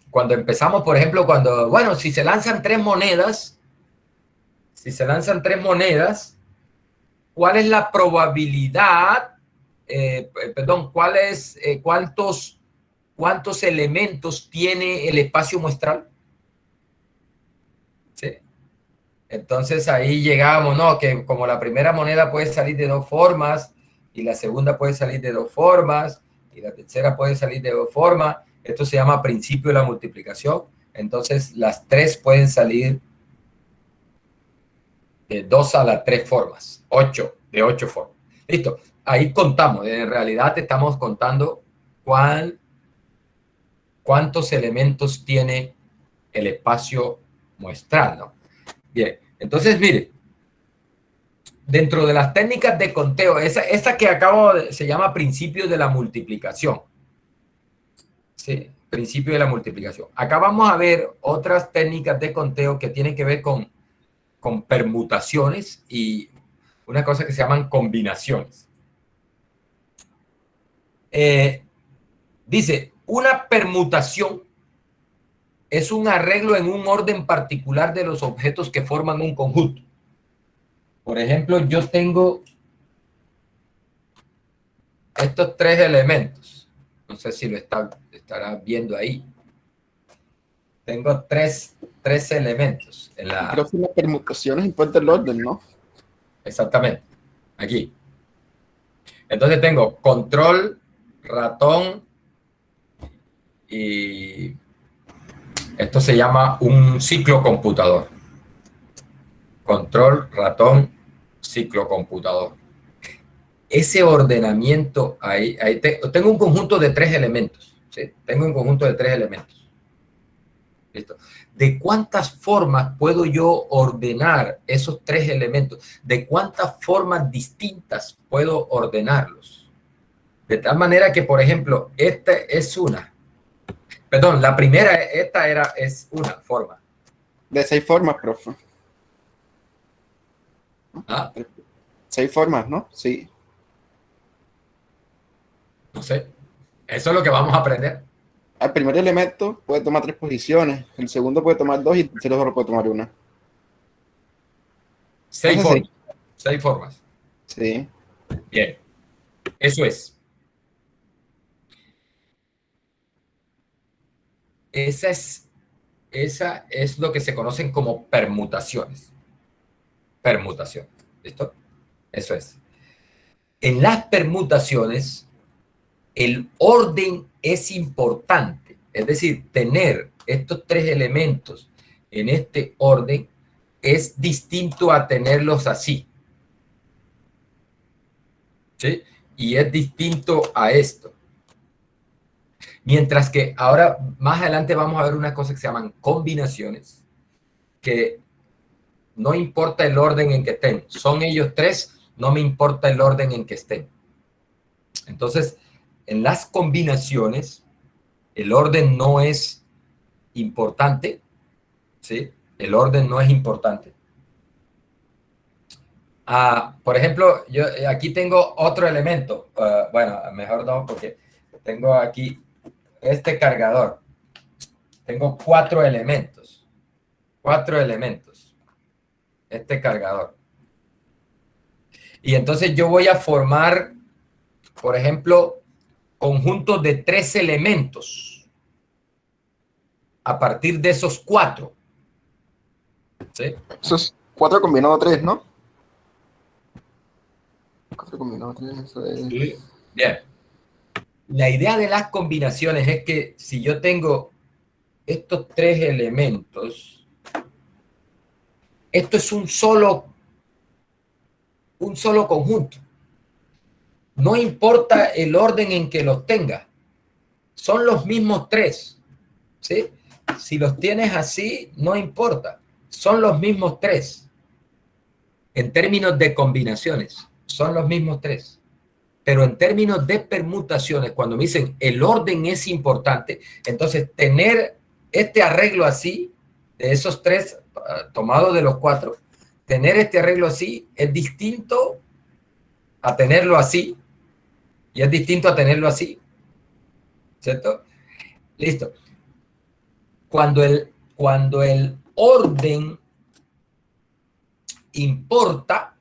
Cuando empezamos, por ejemplo, bueno, si se lanzan tres monedas, ¿cuál es la probabilidad? ¿Cuántos elementos tiene el espacio muestral? ¿Sí? Entonces ahí llegamos, ¿no? Que como la primera moneda puede salir de dos formas, y la segunda puede salir de dos formas, y la tercera puede salir de dos formas. Esto se llama principio de la multiplicación. Entonces las tres pueden salir de 2 a las 3 formas, 8 de 8 formas. Listo, ahí contamos. En realidad estamos contando cuántos elementos tiene el espacio muestral, ¿no? Bien, entonces mire, dentro de las técnicas de conteo, esa que se llama principio de la multiplicación. Sí, principio de la multiplicación. Acá vamos a ver otras técnicas de conteo que tienen que ver con permutaciones y una cosa que se llaman combinaciones. Dice, una permutación es un arreglo en un orden particular de los objetos que forman un conjunto. Por ejemplo, yo tengo estos tres elementos. No sé si lo estará viendo ahí. Tengo tres elementos. Creo que las permutaciones importa el orden, ¿no? Exactamente. Aquí. Entonces tengo control, ratón y esto se llama un ciclo computador. Control, ratón, ciclo computador. Ese ordenamiento ahí tengo un conjunto de tres elementos. ¿Sí? Tengo un conjunto de tres elementos. ¿Listo? ¿De cuántas formas puedo yo ordenar esos tres elementos? ¿De cuántas formas distintas puedo ordenarlos? De tal manera que, por ejemplo, esta es una. Perdón, la primera, es una forma. De 6 formas, profe. ¿Ah? 6 formas, ¿no? Sí. No sé. Eso es lo que vamos a aprender. El primer elemento puede tomar 3 posiciones, el segundo puede tomar 2 y el tercero solo puede tomar 1. 6 Eso sí. formas. 6 formas. Sí. Bien. Eso es. Esa es lo que se conocen como permutaciones. Permutaciones. ¿Listo? Eso es. En las permutaciones, el orden es importante. Es decir, tener estos tres elementos en este orden es distinto a tenerlos así. ¿Sí? Y es distinto a esto. Mientras que ahora, más adelante, vamos a ver una cosa que se llaman combinaciones, que no importa el orden en que estén. Son ellos tres, no me importa el orden en que estén. Entonces, en las combinaciones, el orden no es importante, ¿sí? El orden no es importante. Por ejemplo, yo aquí tengo otro elemento. Bueno, mejor no, porque tengo aquí este cargador. Tengo 4 elementos. 4 elementos. Este cargador. Y entonces yo voy a formar, por ejemplo, conjuntos de 3 elementos a partir de esos 4. ¿Sí? Eso es 4 combinado a 3, ¿no? 4 combinado a 3, eso es... Sí. Bien. La idea de las combinaciones es que si yo tengo estos tres elementos, esto es un solo conjunto. No importa el orden en que los tenga, son los mismos tres, ¿sí? Si los tienes así, no importa, son los mismos tres. En términos de combinaciones, son los mismos tres. Pero en términos de permutaciones, cuando me dicen el orden es importante, entonces tener este arreglo así, de esos tres, tomado de los cuatro, tener este arreglo así es distinto a tenerlo así, y es distinto a tenerlo así, ¿cierto? Listo. Cuando el orden importa,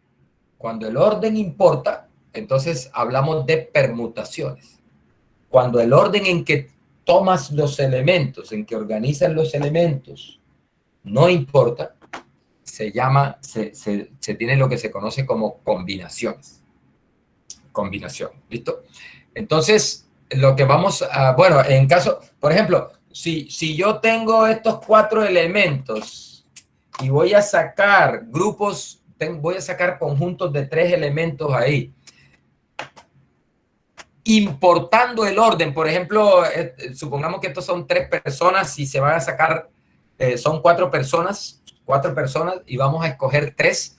entonces hablamos de permutaciones. Cuando el orden en que tomas los elementos, en que organizas los elementos, no importa, se tiene lo que se conoce como combinaciones. Combinación, ¿listo? Entonces, lo que vamos a, bueno, en caso, por ejemplo, si yo tengo estos cuatro elementos y voy a sacar grupos, voy a sacar conjuntos de tres elementos ahí, importando el orden, por ejemplo, supongamos que estos son tres personas y se van a sacar, son cuatro personas y vamos a escoger tres.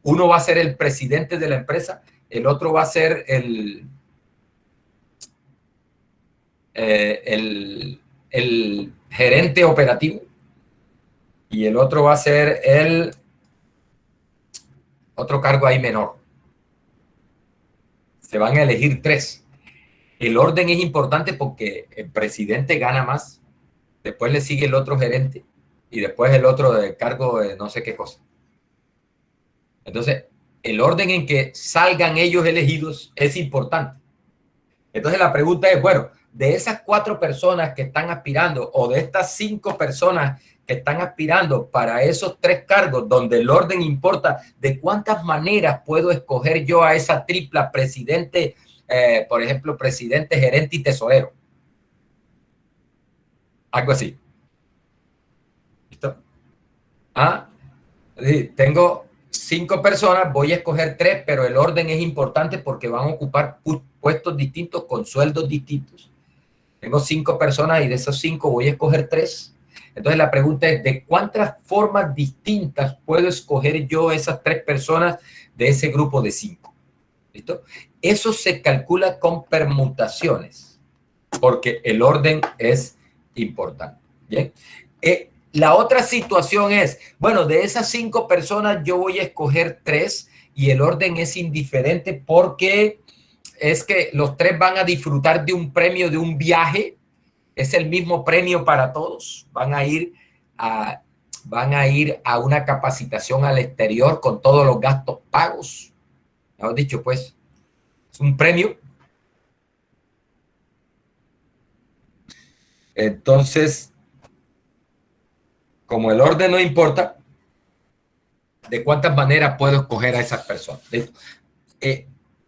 Uno va a ser el presidente de la empresa, el otro va a ser el gerente operativo y el otro va a ser el otro cargo ahí menor. Se van a elegir tres. El orden es importante porque el presidente gana más, después le sigue el otro gerente y después el otro de cargo de no sé qué cosa. Entonces, el orden en que salgan ellos elegidos es importante. Entonces la pregunta es, bueno, de esas cuatro personas que están aspirando o de estas cinco personas que están aspirando para esos tres cargos donde el orden importa, ¿de cuántas maneras puedo escoger yo a esa tripla presidente, por ejemplo, presidente, gerente y tesorero? Algo así. ¿Listo? Ah, sí, tengo cinco personas, voy a escoger tres, pero el orden es importante porque van a ocupar puestos distintos con sueldos distintos. Tengo cinco personas y de esos cinco voy a escoger tres. Entonces la pregunta es, ¿de cuántas formas distintas puedo escoger yo esas tres personas de ese grupo de cinco? ¿Listo? Eso se calcula con permutaciones, porque el orden es importante. ¿Bien? La otra situación es, bueno, de esas cinco personas yo voy a escoger tres y el orden es indiferente porque es que los tres van a disfrutar de un premio, de un viaje. Es el mismo premio para todos. Van a ir a una capacitación al exterior con todos los gastos pagos. Hemos dicho, pues, es un premio. Entonces, como el orden no importa, ¿de cuántas maneras puedo escoger a esas personas?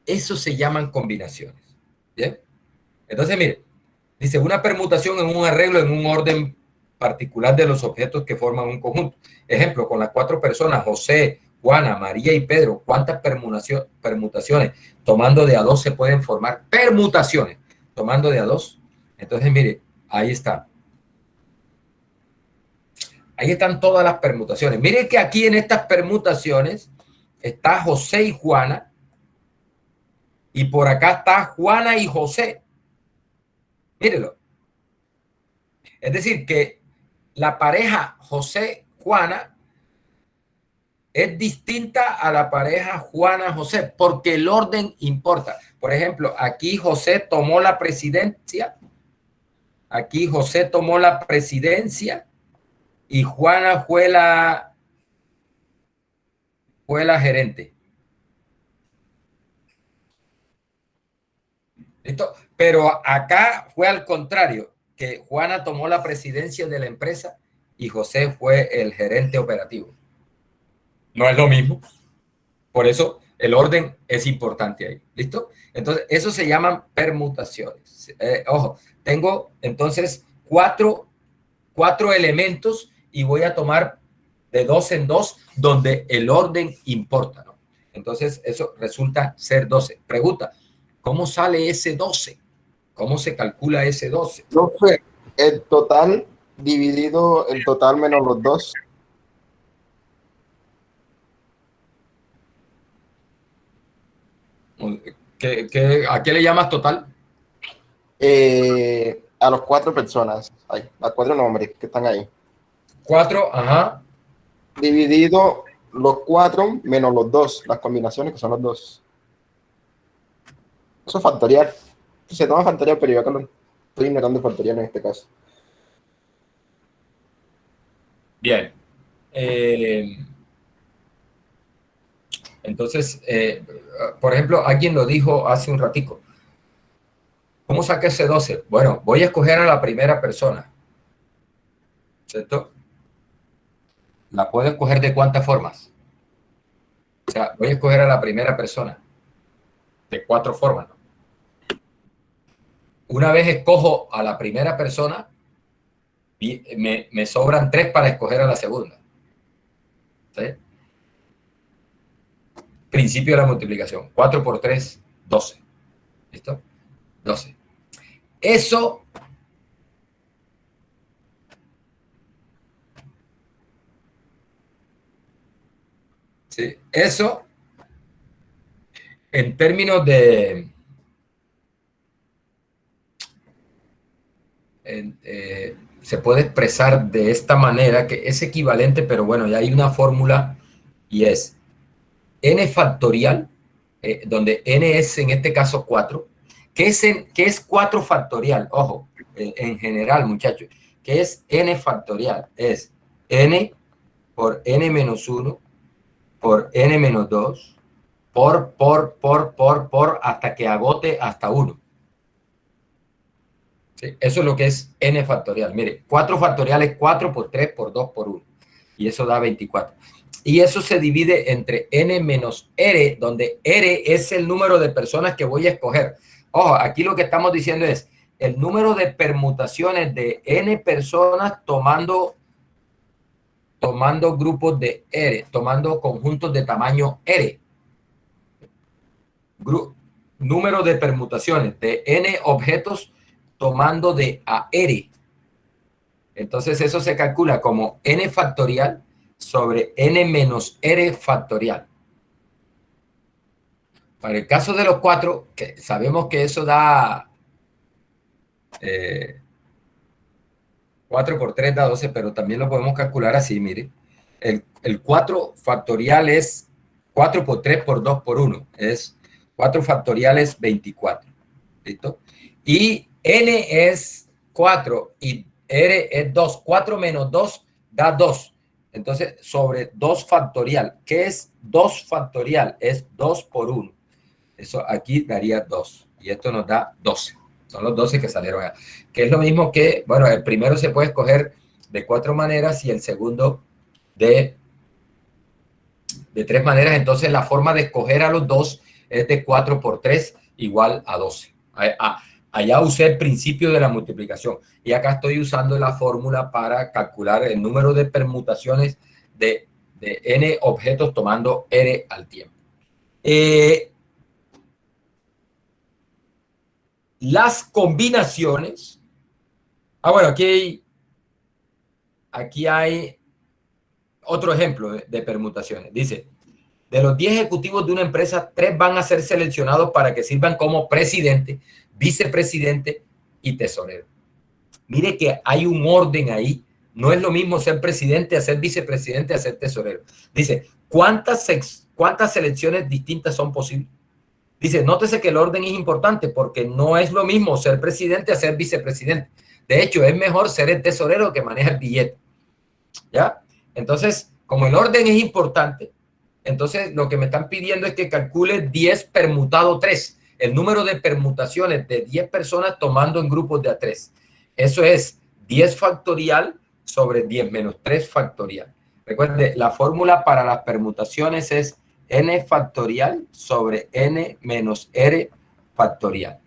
Eso se llaman combinaciones. ¿Bien? Entonces, mire, dice una permutación en un arreglo en un orden particular de los objetos que forman un conjunto. Ejemplo, con las cuatro personas, José, Juana, María y Pedro, ¿cuántas permutaciones tomando de a dos se pueden formar? Permutaciones tomando de a dos. Entonces, mire, ahí está. Ahí están todas las permutaciones. Miren que aquí en estas permutaciones está José y Juana. Y por acá está Juana y José. Mírelo. Es decir, que la pareja José-Juana es distinta a la pareja Juana-José porque el orden importa. Por ejemplo, aquí José tomó la presidencia. Aquí José tomó la presidencia y Juana fue la gerente. ¿Listo? Pero acá fue al contrario, que Juana tomó la presidencia de la empresa y José fue el gerente operativo. No es lo mismo. Por eso el orden es importante ahí. ¿Listo? Entonces, eso se llaman permutaciones. Ojo, tengo entonces cuatro elementos y voy a tomar de 2 en 2 donde el orden importa, ¿no? Entonces, eso resulta ser 12. Pregunta, ¿cómo sale ese 12? ¿Cómo se calcula ese 12? No sé, el total dividido el total menos los dos. ¿A qué le llamas total? A los 4 personas, a 4 nombres que están ahí. 4, ajá. Dividido los 4 menos los 2, las combinaciones que son los 2. Eso es factorial. Se toma factorial, pero yo acá lo estoy ignorando factorial en este caso. Bien. Entonces, por ejemplo, alguien lo dijo hace un ratico. ¿Cómo saqué ese 12? Bueno, voy a escoger a la primera persona. ¿Cierto? La puedo escoger de cuántas formas. O sea, voy a escoger a la primera persona. De 4 formas, ¿no? Una vez escojo a la primera persona, me sobran 3 para escoger a la segunda. ¿Sí? Principio de la multiplicación. 4 por 3, 12. ¿Listo? 12. Eso ¿sí? Eso en términos de se puede expresar de esta manera, que es equivalente, pero bueno, ya hay una fórmula y es n factorial, donde n es en este caso 4. ¿Qué es 4 factorial? Ojo, en general, muchachos, ¿qué es n factorial? Es n por n menos 1 por n menos 2 por hasta que agote hasta 1. ¿Sí? Eso es lo que es n factorial. Mire, 4 factorial es 4 por 3 por 2 por 1. Y eso da 24. Y eso se divide entre n menos r, donde r es el número de personas que voy a escoger. Ojo, aquí lo que estamos diciendo es el número de permutaciones de n personas tomando grupos de r, tomando conjuntos de tamaño r. Número de permutaciones de n objetos tomando de a r. Entonces eso se calcula como n factorial sobre n menos r factorial. Para el caso de los 4, que sabemos que eso da 4 por 3 da 12, pero también lo podemos calcular así, mire. El 4 factorial es 4 por 3 por 2 por 1. Es 4 factorial es 24. ¿Listo? Y n es 4 y r es 2. 4 menos 2 da 2. Entonces, sobre 2 factorial. ¿Qué es 2 factorial? Es 2 por 1. Eso aquí daría 2. Y esto nos da 12. Son los 12 que salieron acá. Que es lo mismo que, bueno, el primero se puede escoger de 4 maneras y el segundo de 3 maneras. Entonces, la forma de escoger a los dos es de 4 por 3 igual a 12. Allá usé el principio de la multiplicación y acá estoy usando la fórmula para calcular el número de permutaciones de n objetos tomando r al tiempo. Las combinaciones. Bueno, aquí hay otro ejemplo de permutaciones. Dice, de los 10 ejecutivos de una empresa, 3 van a ser seleccionados para que sirvan como presidente, vicepresidente y tesorero. Mire que hay un orden ahí. No es lo mismo ser presidente a ser vicepresidente a ser tesorero. Dice, ¿cuántas selecciones distintas son posibles? Dice, nótese que el orden es importante porque no es lo mismo ser presidente a ser vicepresidente. De hecho, es mejor ser el tesorero que maneja el billete. ¿Ya? Entonces, como el orden es importante, entonces lo que me están pidiendo es que calcule 10 permutado 3. El número de permutaciones de 10 personas tomando en grupos de a 3. Eso es 10 factorial sobre 10 menos 3 factorial. Recuerde, la fórmula para las permutaciones es n factorial sobre n menos r factorial.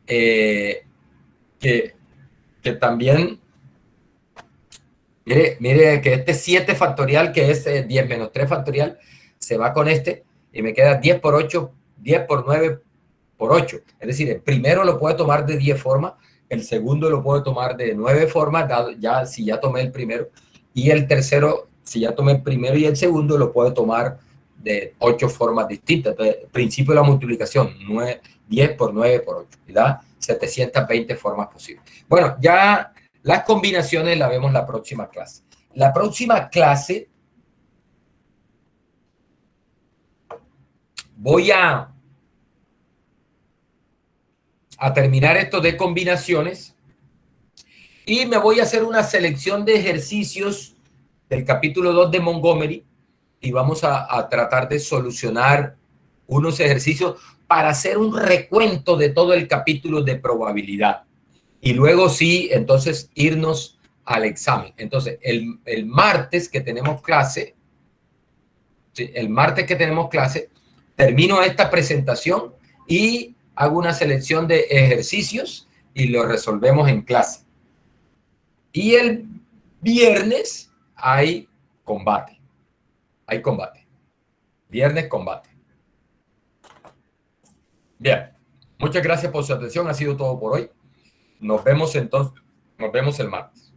Que también, mire que este 7 factorial, que es 10 menos 3 factorial, se va con este y me queda 10 por 8, 10 por 9 por 8. Es decir, el primero lo puedo tomar de 10 formas, el segundo lo puedo tomar de 9 formas, si ya tomé el primero, y el tercero, si ya tomé el primero y el segundo, lo puedo tomar de 8 formas distintas. Entonces, el principio de la multiplicación, 10 por 9 por 8, y da 720 formas posibles. Bueno, ya las combinaciones las vemos la próxima clase. La próxima clase voy a terminar esto de combinaciones y me voy a hacer una selección de ejercicios del capítulo 2 de Montgomery y vamos a tratar de solucionar unos ejercicios para hacer un recuento de todo el capítulo de probabilidad. Y luego sí, entonces irnos al examen. Entonces, el martes que tenemos clase, ¿sí? El martes que tenemos clase, termino esta presentación y hago una selección de ejercicios y los resolvemos en clase. Y el viernes hay combate. Hay combate. Viernes combate. Bien. Muchas gracias por su atención. Ha sido todo por hoy. Nos vemos entonces. Nos vemos el martes.